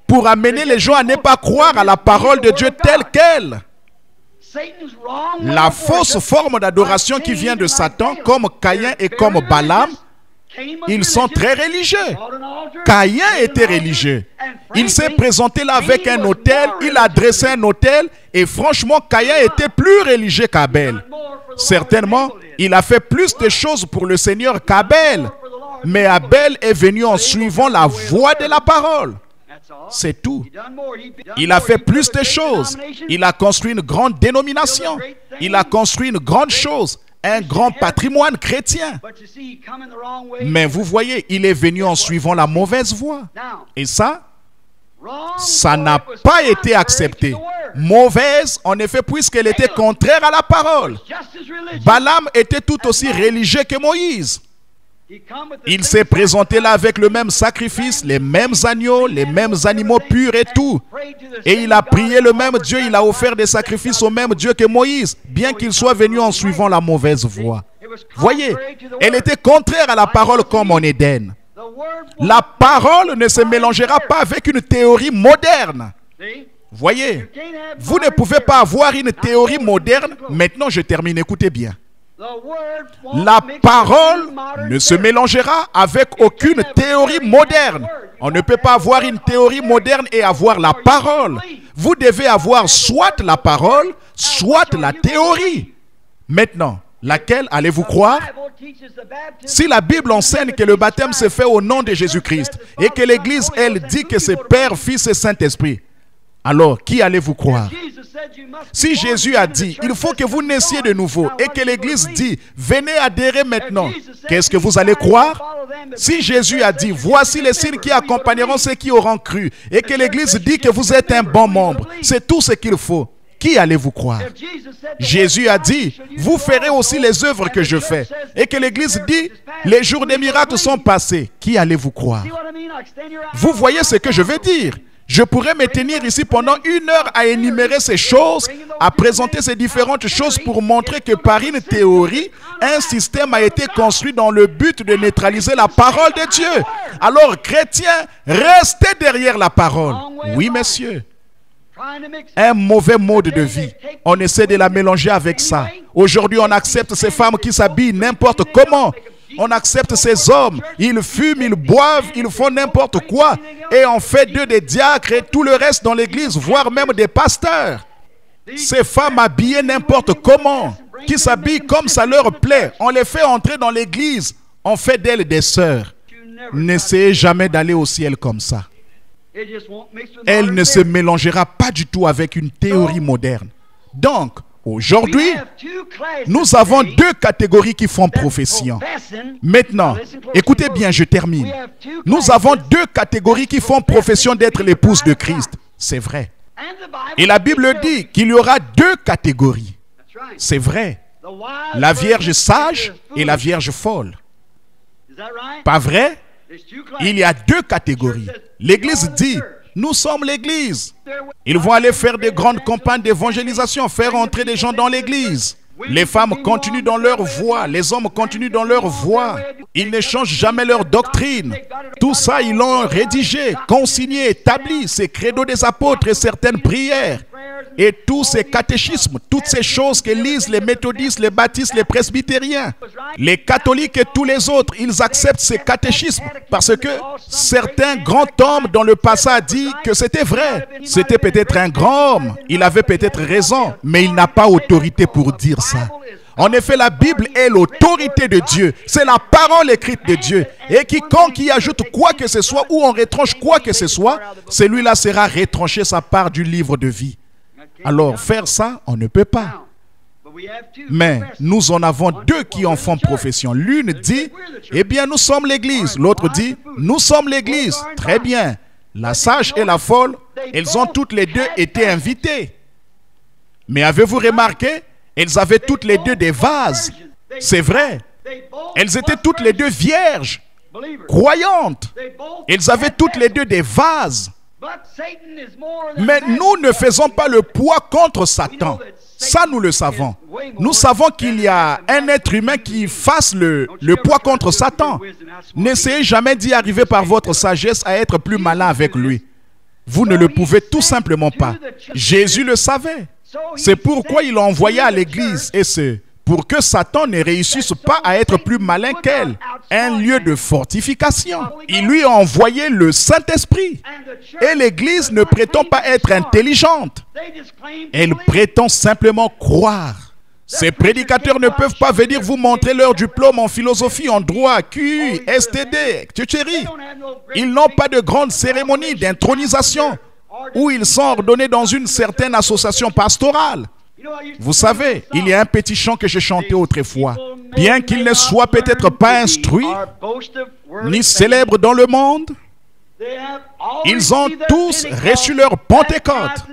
pour amener les gens à ne pas croire à la parole de Dieu telle qu'elle. La fausse forme d'adoration qui vient de Satan, comme Caïn et comme Balaam, ils sont très religieux. Caïn était religieux. Il s'est présenté là avec un autel, il a dressé un autel, et franchement, Caïn était plus religieux qu'Abel. Certainement, il a fait plus de choses pour le Seigneur qu'Abel. Mais Abel est venu en suivant la voie de la parole. C'est tout. Il a fait plus de choses. Il a construit une grande dénomination. Il a construit une grande chose. Un grand patrimoine chrétien. Mais vous voyez, il est venu en suivant la mauvaise voie. Et ça n'a pas été accepté. Mauvaise, en effet, puisqu'elle était contraire à la parole. Balaam était tout aussi religieux que Moïse. Il s'est présenté là avec le même sacrifice, les mêmes agneaux, les mêmes animaux purs et tout. Et il a prié le même Dieu, il a offert des sacrifices au même Dieu que Moïse, bien qu'il soit venu en suivant la mauvaise voie. Voyez, elle était contraire à la parole comme en Éden. La parole ne se mélangera pas avec une théorie moderne. Voyez, vous ne pouvez pas avoir une théorie moderne. Maintenant, je termine, écoutez bien. La parole ne se mélangera avec aucune théorie moderne. On ne peut pas avoir une théorie moderne et avoir la parole. Vous devez avoir soit la parole, soit la théorie. Maintenant, laquelle allez-vous croire? Si la Bible enseigne que le baptême se fait au nom de Jésus-Christ et que l'Église, elle, dit que c'est Père, Fils et Saint-Esprit, alors qui allez-vous croire? Si Jésus a dit, il faut que vous naissiez de nouveau, et que l'Église dit, venez adhérer maintenant, qu'est-ce que vous allez croire? Si Jésus a dit, voici les signes qui accompagneront ceux qui auront cru, et que l'Église dit que vous êtes un bon membre, c'est tout ce qu'il faut. Qui allez-vous croire? Jésus a dit, vous ferez aussi les œuvres que je fais. Et que l'Église dit, les jours des miracles sont passés. Qui allez-vous croire? Vous voyez ce que je veux dire? Je pourrais me tenir ici pendant 1 heure à énumérer ces choses, à présenter ces différentes choses pour montrer que par une théorie, un système a été construit dans le but de neutraliser la parole de Dieu. Alors, chrétiens, restez derrière la parole. Oui, messieurs. Un mauvais mode de vie. On essaie de la mélanger avec ça. Aujourd'hui, on accepte ces femmes qui s'habillent n'importe comment. On accepte ces hommes. Ils fument, ils boivent, ils font n'importe quoi. Et on fait d'eux des diacres et tout le reste dans l'église, voire même des pasteurs. Ces femmes habillées n'importe comment, qui s'habillent comme ça leur plaît. On les fait entrer dans l'église. On fait d'elles des sœurs. N'essayez jamais d'aller au ciel comme ça. Elle ne se mélangera pas du tout avec une théorie moderne. Donc, aujourd'hui, nous avons 2 catégories qui font profession. Maintenant, écoutez bien, je termine. Nous avons 2 catégories qui font profession d'être l'épouse de Christ. C'est vrai. Et la Bible dit qu'il y aura 2 catégories. C'est vrai. La vierge sage et la vierge folle. Pas vrai? Il y a 2 catégories. L'Église dit, nous sommes l'Église. Ils vont aller faire de grandes campagnes d'évangélisation, faire entrer des gens dans l'Église. Les femmes continuent dans leur voie, les hommes continuent dans leur voie. Ils ne changent jamais leur doctrine. Tout ça, ils l'ont rédigé, consigné, établi, ces credos des apôtres et certaines prières. et tous ces catéchismes, toutes ces choses que lisent les méthodistes, les baptistes, les presbytériens, les catholiques et tous les autres, ils acceptent ces catéchismes parce que certains grands hommes dans le passé ont dit que c'était vrai. C'était peut-être un grand homme, il avait peut-être raison, mais il n'a pas autorité pour dire ça. En effet, la Bible est l'autorité de Dieu. C'est la parole écrite de Dieu. Et quiconque y ajoute quoi que ce soit ou on retranche quoi que ce soit, celui-là sera retranché sa part du livre de vie. Alors, faire ça, on ne peut pas. Mais nous en avons deux qui en font profession. L'une dit, eh bien, nous sommes l'Église. L'autre dit, nous sommes l'Église. Très bien. La sage et la folle, elles ont toutes les deux été invitées. Mais avez-vous remarqué? Elles avaient toutes les deux des vases. C'est vrai. Elles étaient toutes les deux vierges, croyantes. Elles avaient toutes les deux des vases. Mais nous ne faisons pas le poids contre Satan. Ça, nous le savons. Nous savons qu'il y a un être humain qui fasse le poids contre Satan. N'essayez jamais d'y arriver par votre sagesse à être plus malin avec lui. Vous ne le pouvez tout simplement pas. Jésus le savait. C'est pourquoi il l'a envoyé à l'église. Et c'est pour que Satan ne réussisse pas à être plus malin qu'elle. Un lieu de fortification. Il lui a envoyé le Saint-Esprit. Et l'église ne prétend pas être intelligente. Elle prétend simplement croire. Ces prédicateurs ne peuvent pas venir vous montrer leur diplôme en philosophie, en droit, QI, STD, etc. Ils n'ont pas de grande cérémonie d'intronisation où ils sont ordonnés dans une certaine association pastorale. Vous savez, il y a un petit chant que j'ai chanté autrefois. Bien qu'ils ne soient peut-être pas instruits, ni célèbres dans le monde, ils ont tous reçu leur Pentecôte,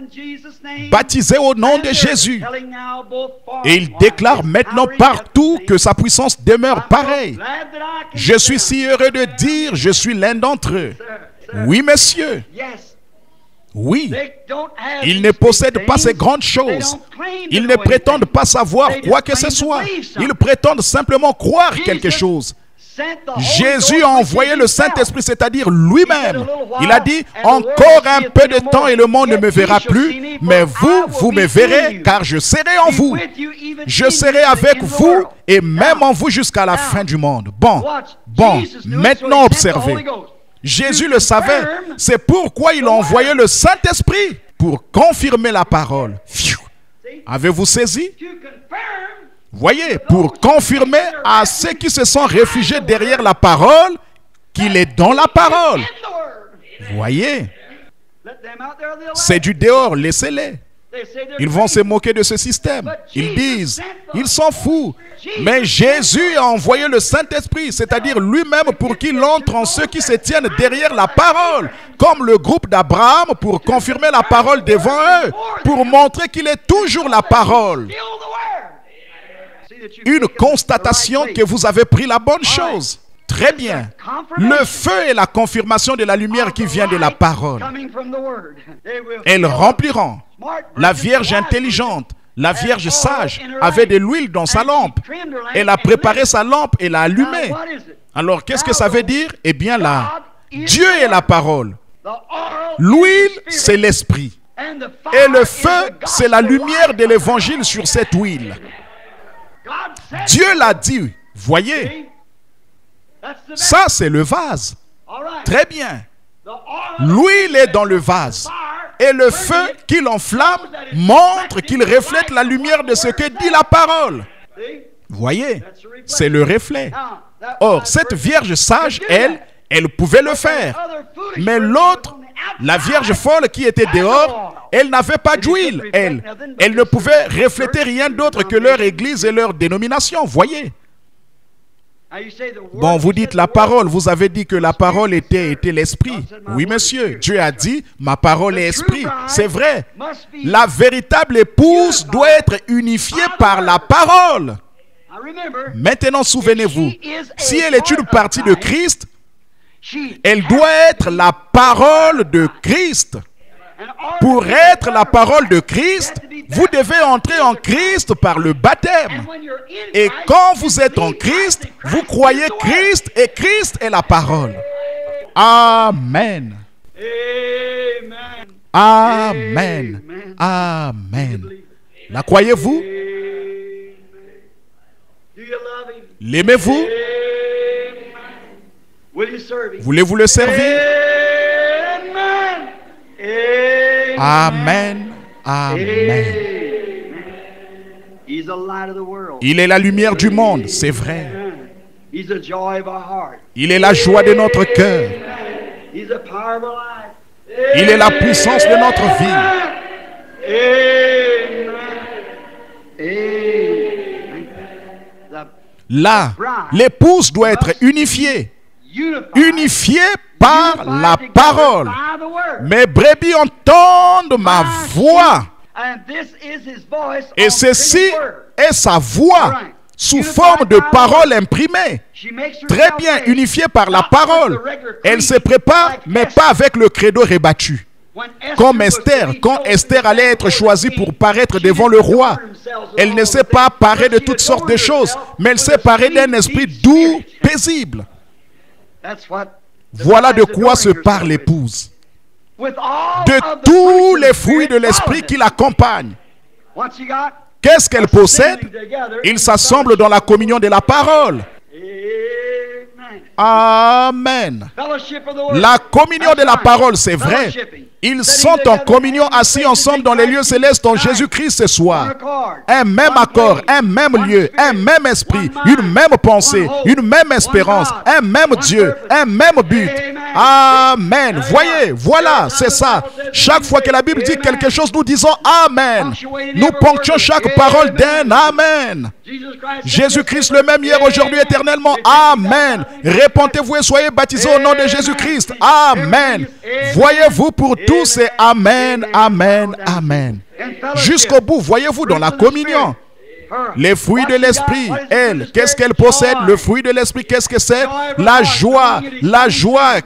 baptisés au nom de Jésus. Et ils déclarent maintenant partout que sa puissance demeure pareille. Je suis si heureux de dire, je suis l'un d'entre eux. Oui, messieurs. Oui, ils ne possèdent pas ces grandes choses. Ils ne prétendent pas savoir quoi que ce soit. Ils prétendent simplement croire quelque chose. Jésus a envoyé le Saint-Esprit, c'est-à-dire lui-même. Il a dit, encore un peu de temps et le monde ne me verra plus, mais vous, vous me verrez, car je serai en vous. Je serai avec vous et même en vous jusqu'à la fin du monde. Bon, maintenant observez. Jésus le savait, c'est pourquoi il a envoyé le Saint-Esprit pour confirmer la parole. Avez-vous saisi? Voyez, pour confirmer à ceux qui se sont réfugiés derrière la parole qu'il est dans la parole. Voyez, c'est du dehors, laissez-les. Ils vont se moquer de ce système. Ils disent, ils s'en foutent. Mais Jésus a envoyé le Saint-Esprit, c'est-à-dire lui-même pour qu'il entre en ceux qui se tiennent derrière la parole, comme le groupe d'Abraham pour confirmer la parole devant eux, pour montrer qu'il est toujours la parole. Une constatation que vous avez pris la bonne chose. Très bien. Le feu est la confirmation de la lumière qui vient de la parole. Elles rempliront. La Vierge intelligente, la Vierge sage avait de l'huile dans sa lampe. Elle a préparé sa lampe et l'a allumée. Alors, qu'est-ce que ça veut dire? Eh bien là, Dieu est la parole. L'huile, c'est l'esprit. Et le feu, c'est la lumière de l'évangile sur cette huile. Dieu l'a dit. Voyez, ça c'est le vase. Très bien. L'huile est dans le vase. Et le feu qu'il enflamme montre qu'il reflète la lumière de ce que dit la parole. Voyez, c'est le reflet. Or, cette Vierge sage, elle pouvait le faire. Mais l'autre, la Vierge folle qui était dehors, elle n'avait pas d'huile. Elle ne pouvait refléter rien d'autre que leur église et leur dénomination. Voyez. Bon, vous dites la parole, vous avez dit que la parole était l'esprit. Oui, monsieur, Dieu a dit, ma parole est esprit. C'est vrai. La véritable épouse doit être unifiée par la parole. Maintenant, souvenez-vous, si elle est une partie de Christ, elle doit être la parole de Christ. Pour être la parole de Christ, vous devez entrer en Christ par le baptême. Et quand vous êtes en Christ, vous croyez Christ et Christ est la parole. Amen. Amen. Amen. La croyez-vous? L'aimez-vous? Voulez-vous le servir? Amen. Amen. Il est la lumière du monde, c'est vrai. Il est la joie de notre cœur. Il est la puissance de notre vie. Là, l'épouse doit être unifiée. Unifiée par la parole. Mes brebis entendent ma voix. Et ceci est sa voix sous forme de parole imprimée. Très bien, unifiée par la parole. Elle se prépare, mais pas avec le credo rébattu. Comme Esther, quand Esther allait être choisie pour paraître devant le roi, elle ne s'est pas parée de toutes sortes de choses, mais elle s'est parée d'un esprit doux, paisible. Voilà de quoi se parle l'épouse. De tous les fruits de l'esprit qui l'accompagnent. Qu'est-ce qu'elle possède? Ils s'assemblent dans la communion de la parole. Amen. La communion de la parole, c'est vrai. Ils sont en communion assis ensemble dans les lieux célestes en Jésus-Christ ce soir. Un même accord, un même lieu, un même esprit, une même pensée, une même espérance, un même Dieu, un même but. Amen. Voyez, voilà, c'est ça. Chaque fois que la Bible dit quelque chose, nous disons Amen. Nous ponctuons chaque parole d'un Amen. Jésus-Christ le même hier, aujourd'hui, éternellement. Amen. Répentez-vous et soyez baptisés au nom de Jésus-Christ. Amen. Voyez-vous, pour tous, c'est Amen, Amen, Amen. Jusqu'au bout, voyez-vous, dans la communion. Les fruits de l'esprit, elle, qu'est-ce qu'elle possède? Le fruit de l'esprit, qu'est-ce que c'est? La joie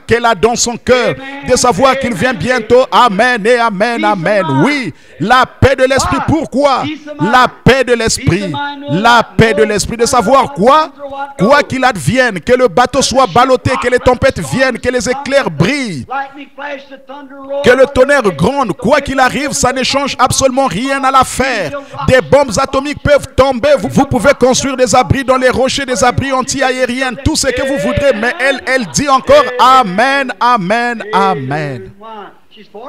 qu'elle a dans son cœur, de savoir qu'il vient bientôt. Amen et amen, amen. Oui, la paix de l'esprit. Pourquoi? La paix de l'esprit. La paix de l'esprit, de savoir quoi? Quoi qu'il advienne, que le bateau soit ballotté, que les tempêtes viennent, que les éclairs brillent, que le tonnerre gronde, quoi qu'il arrive, ça ne change absolument rien à l'affaire. Des bombes atomiques peuvent tomber, vous pouvez construire des abris dans les rochers, des abris anti-aériens, tout ce que vous voudrez, mais elle dit encore Amen, Amen, Amen.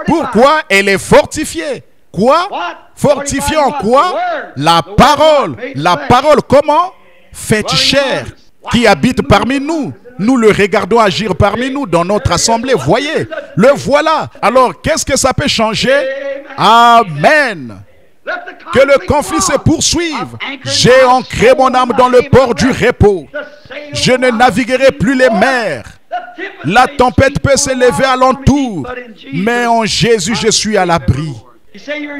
Pourquoi? Elle est fortifiée. Quoi? Fortifiée en quoi? La parole. La parole comment? Faite chair, qui habite parmi nous. Nous le regardons agir parmi nous dans notre assemblée. Voyez, le voilà. Alors, qu'est-ce que ça peut changer? Amen. Que le conflit se poursuive. J'ai ancré mon âme dans le port du repos. Je ne naviguerai plus les mers. La tempête peut s'élever alentour, mais en Jésus, je suis à l'abri.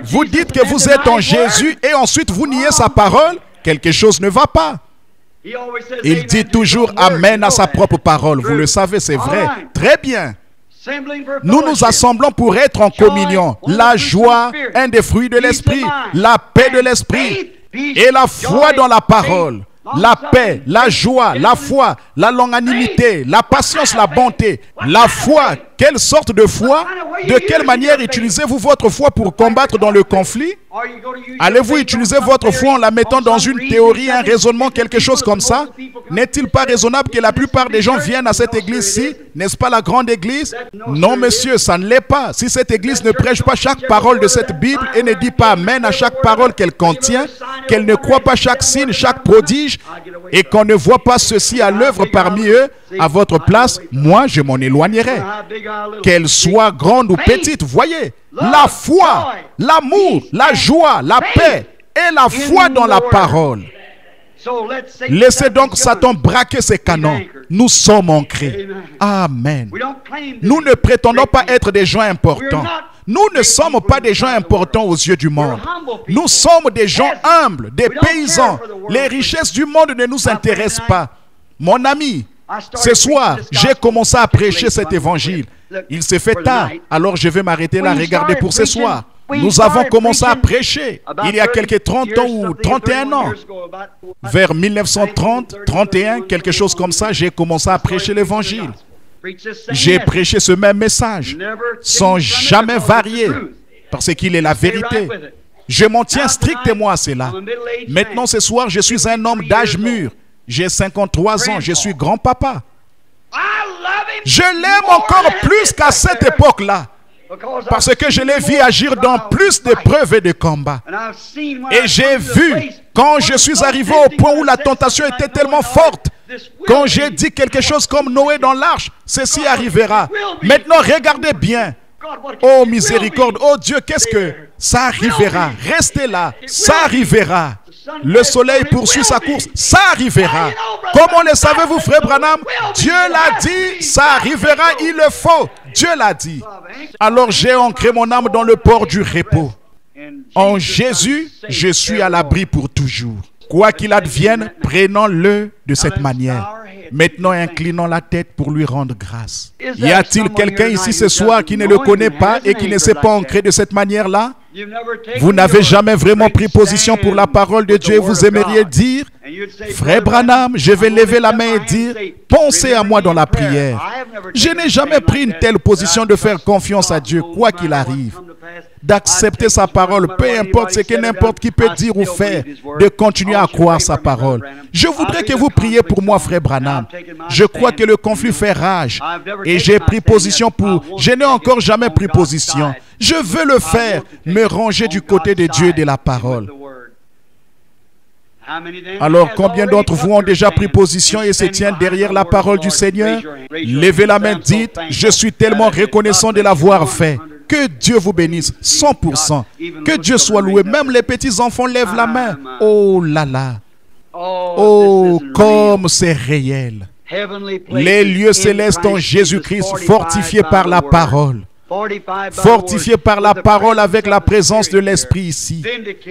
Vous dites que vous êtes en Jésus et ensuite vous niez sa parole. Quelque chose ne va pas. Il dit toujours Amen à sa propre parole. Vous le savez, c'est vrai. Très bien. Nous nous assemblons pour être en communion. La joie, un des fruits de l'esprit, la paix de l'esprit et la foi dans la parole. La paix, la joie, la foi, la longanimité, la patience, la bonté, la foi. Quelle sorte de foi? De quelle manière utilisez-vous votre foi pour combattre dans le conflit? Allez-vous utiliser votre foi en la mettant dans une théorie, un raisonnement, quelque chose comme ça? N'est-il pas raisonnable que la plupart des gens viennent à cette église-ci? N'est-ce pas la grande église? Non, monsieur, ça ne l'est pas. Si cette église ne prêche pas chaque parole de cette Bible et ne dit pas Amen à chaque parole qu'elle contient, qu'elle ne croit pas chaque signe, chaque prodige, et qu'on ne voit pas ceci à l'œuvre parmi eux, à votre place, moi, je m'en éloignerai. Qu'elle soit grande ou petite, voyez, la foi, l'amour, la joie, la paix et la foi dans la parole. Laissez donc Satan braquer ses canons. Nous sommes ancrés. Amen. Nous ne prétendons pas être des gens importants. Nous ne sommes pas des gens importants aux yeux du monde. Nous sommes des gens humbles, des paysans. Les richesses du monde ne nous intéressent pas. Mon ami, ce soir, j'ai commencé à prêcher cet évangile. Il s'est fait tard, alors je vais m'arrêter là, regarder pour ce soir. Nous avons commencé à prêcher il y a quelques 30 ans ou 31 ans. Vers 1930, 31, quelque chose comme ça, j'ai commencé à prêcher l'évangile. J'ai prêché ce même message, sans jamais varier. parce qu'il est la vérité. Je m'en tiens strictement à cela. Maintenant, ce soir, je suis un homme d'âge mûr. J'ai 53 ans, je suis grand-papa. Je l'aime encore plus qu'à cette époque-là, parce que je l'ai vu agir dans plus d'épreuves et de combats. Et j'ai vu, quand je suis arrivé au point où la tentation était tellement forte, quand j'ai dit quelque chose comme Noé dans l'arche, ceci arrivera. Maintenant, regardez bien. Oh miséricorde, oh Dieu, qu'est-ce que ça arrivera? Restez là, ça arrivera. Le soleil poursuit sa course, ça arrivera. Comment le savez-vous, frère Branham? Dieu l'a dit, ça arrivera, il le faut. Dieu l'a dit. Alors j'ai ancré mon âme dans le port du repos. En Jésus, je suis à l'abri pour toujours. Quoi qu'il advienne, prenons-le de cette manière. Maintenant, inclinons la tête pour lui rendre grâce. Y a-t-il quelqu'un ici ce soir qui ne le connaît pas et qui ne s'est pas ancré de cette manière-là? Vous n'avez jamais vraiment pris position pour la parole de Dieu et vous aimeriez dire, frère Branham, je vais lever la main et dire, pensez à moi dans la prière. Je n'ai jamais pris une telle position de faire confiance à Dieu, quoi qu'il arrive. D'accepter sa parole, peu importe ce que n'importe qui peut dire ou faire, de continuer à croire sa parole. Je voudrais que vous priez pour moi, frère Branham. Je crois que le conflit fait rage et j'ai pris position pour... Je n'ai encore jamais pris position. Je veux le faire, me ranger du côté de Dieu et de la parole. Alors, combien d'entre vous ont déjà pris position et se tiennent derrière la parole du Seigneur? Levez la main, dites, je suis tellement reconnaissant de l'avoir fait. Que Dieu vous bénisse, 100%. Que Dieu soit loué. Même les petits-enfants lèvent la main. Oh là là. Oh, comme c'est réel. Les lieux célestes en Jésus-Christ, fortifiés par la parole. Fortifiés par la parole avec la présence de l'Esprit ici,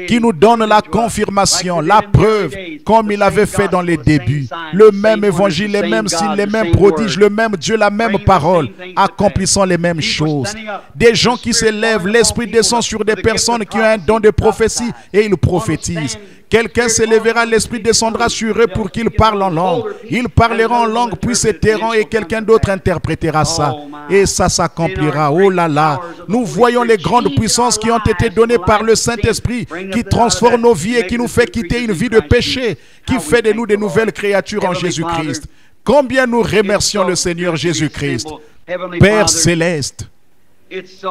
qui nous donne la confirmation, la preuve, comme il avait fait dans les débuts. Le même évangile, les mêmes signes, les mêmes prodiges, le même Dieu, la même parole, accomplissant les mêmes choses. Des gens qui s'élèvent, l'Esprit descend sur des personnes qui ont un don de prophétie et ils prophétisent. Quelqu'un s'élèvera, l'Esprit descendra sur eux pour qu'ils parlent en langue. Ils parleront en langue, puis se tairont et quelqu'un d'autre interprétera ça. Et ça s'accomplira. Oh là là, nous voyons les grandes puissances qui ont été données par le Saint-Esprit, qui transforment nos vies et qui nous fait quitter une vie de péché, qui fait de nous de nouvelles créatures en Jésus-Christ. Combien nous remercions le Seigneur Jésus-Christ. Père céleste,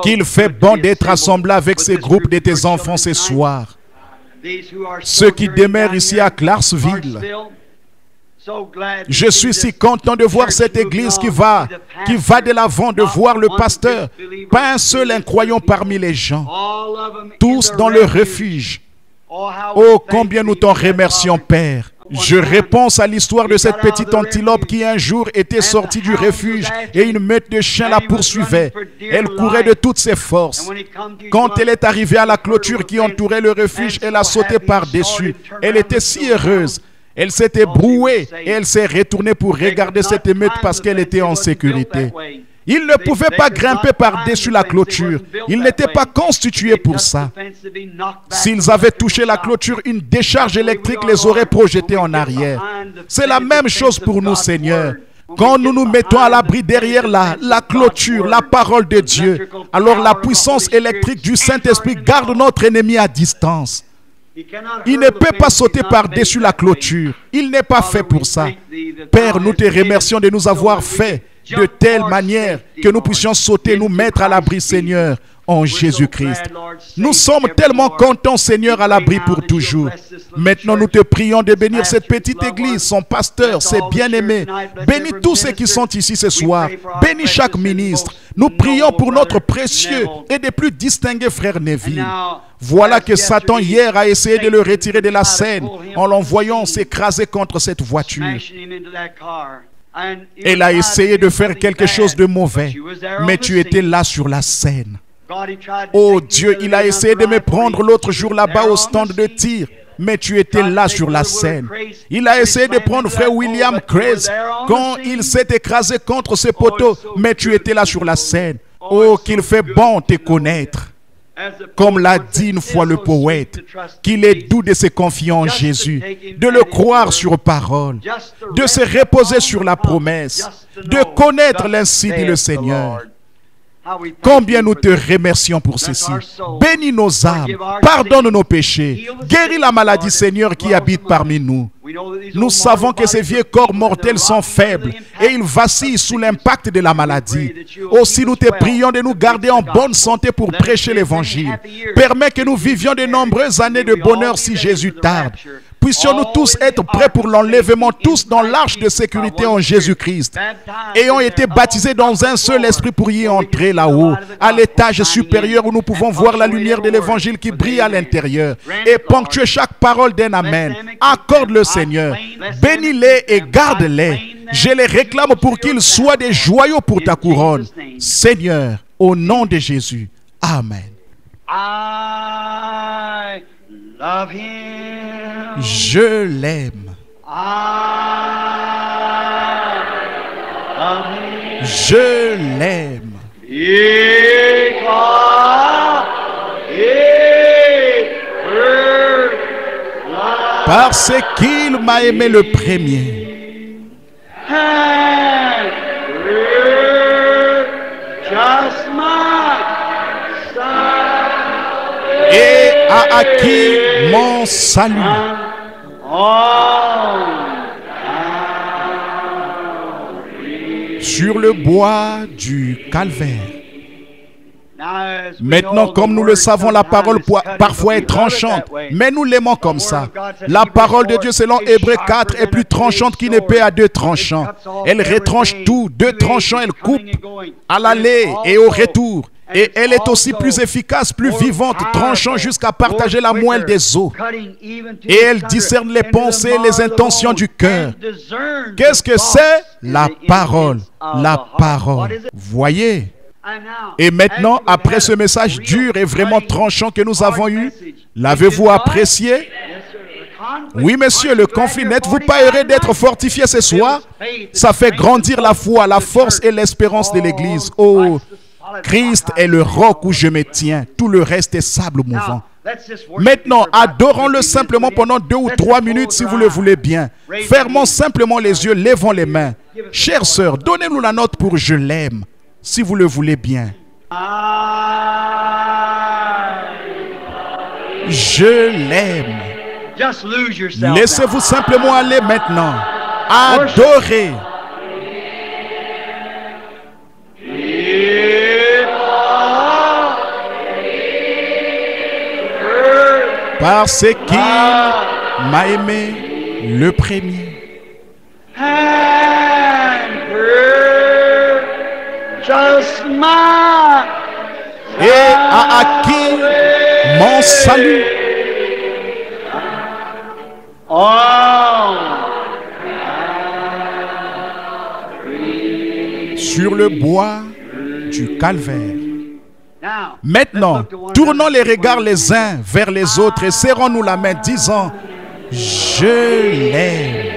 qu'il fait bon d'être assemblé avec ces groupes de tes enfants ce soir. Ceux qui demeurent ici à Clarksville. Je suis si content de voir cette église qui va de l'avant, de voir le pasteur. Pas un seul incroyant parmi les gens. Tous dans le refuge. Oh, combien nous t'en remercions, Père. Je repense à l'histoire de cette petite antilope qui un jour était sortie du refuge et une meute de chiens la poursuivait. Elle courait de toutes ses forces. Quand elle est arrivée à la clôture qui entourait le refuge, elle a sauté par-dessus. Elle était si heureuse. Elle s'était brouée et elle s'est retournée pour regarder cette meute parce qu'elle était en sécurité. Ils ne pouvaient pas grimper par-dessus la clôture. Ils n'étaient pas constitués pour ça. S'ils avaient touché la clôture, une décharge électrique les aurait projetés en arrière. C'est la même chose pour nous, Seigneur. Quand nous nous mettons à l'abri derrière la clôture, la parole de Dieu, alors la puissance électrique du Saint-Esprit garde notre ennemi à distance. Il ne peut pas sauter par-dessus la clôture. Il n'est pas fait pour ça. Père, nous te remercions de nous avoir fait de telle manière que nous puissions sauter, nous mettre à l'abri, Seigneur, en Jésus-Christ. Nous sommes tellement contents, Seigneur, à l'abri pour toujours. Maintenant, nous te prions de bénir cette petite église, son pasteur, ses bien-aimés. Bénis tous ceux qui sont ici ce soir. Bénis chaque ministre. Nous prions pour notre précieux et des plus distingués frère Neville. Voilà que Satan hier a essayé de le retirer de la scène en l'envoyant s'écraser contre cette voiture. Elle a essayé de faire quelque chose de mauvais, mais tu étais là sur la scène. Oh Dieu, il a essayé de me prendre l'autre jour là-bas au stand de tir, mais tu étais là sur la scène. Il a essayé de prendre frère William Craze quand il s'est écrasé contre ce poteau, mais tu étais là sur la scène. Oh, qu'il fait bon te connaître. Comme l'a dit une fois le poète, qu'il est doux de se confier en Jésus, de le croire sur parole, de se reposer sur la promesse, de connaître l'ainsi dit le Seigneur. Combien nous te remercions pour ceci. Bénis nos âmes, pardonne nos péchés, guéris la maladie, Seigneur, qui habite parmi nous. Nous savons que ces vieux corps mortels sont faibles et ils vacillent sous l'impact de la maladie. Aussi, nous te prions de nous garder en bonne santé pour prêcher l'évangile. Permets que nous vivions de nombreuses années de bonheur si Jésus tarde. Puissions-nous tous être prêts pour l'enlèvement, tous dans l'arche de sécurité en Jésus-Christ. Ayant été baptisés dans un seul esprit pour y entrer là-haut, à l'étage supérieur où nous pouvons voir la lumière de l'évangile qui brille à l'intérieur et ponctuer chaque parole d'un amen. Accorde-le, Seigneur. Bénis-les et garde-les. Je les réclame pour qu'ils soient des joyaux pour ta couronne. Seigneur, au nom de Jésus. Amen. Love him. Je l'aime. Love him. Je l'aime. Parce qu'il m'a aimé le premier. Et a acquis mon salut. Sur le bois du calvaire. Maintenant, comme nous le savons, la parole parfois est tranchante, mais nous l'aimons comme ça. La parole de Dieu, selon Hébreux 4, est plus tranchante qu'une épée à deux tranchants. Elle retranche tout, deux tranchants, elle coupe à l'aller et au retour. Et elle est aussi plus efficace, plus vivante, tranchant jusqu'à partager la moelle des os. Et elle discerne les pensées et les intentions du cœur. Qu'est-ce que c'est? La parole. La parole. Voyez? Et maintenant, après ce message dur et vraiment tranchant que nous avons eu, l'avez-vous apprécié? Oui, monsieur, le conflit. N'êtes-vous pas heureux d'être fortifié ce soir? Ça fait grandir la foi, la force et l'espérance de l'Église. Oh, Christ est le roc où je me tiens. Tout le reste est sable mouvant. Maintenant, adorons-le simplement pendant 2 ou 3 minutes si vous le voulez bien. Fermons simplement les yeux, levons les mains. Chère sœur, donnez-nous la note pour « Je l'aime » si vous le voulez bien. Je l'aime. Laissez-vous simplement aller maintenant. Adorez. Parce qu'il m'a aimé le premier. Et a acquis mon salut. Sur le bois du calvaire. Maintenant, tournons les regards les uns vers les autres et serrons-nous la main disant « Je l'aime ».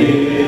He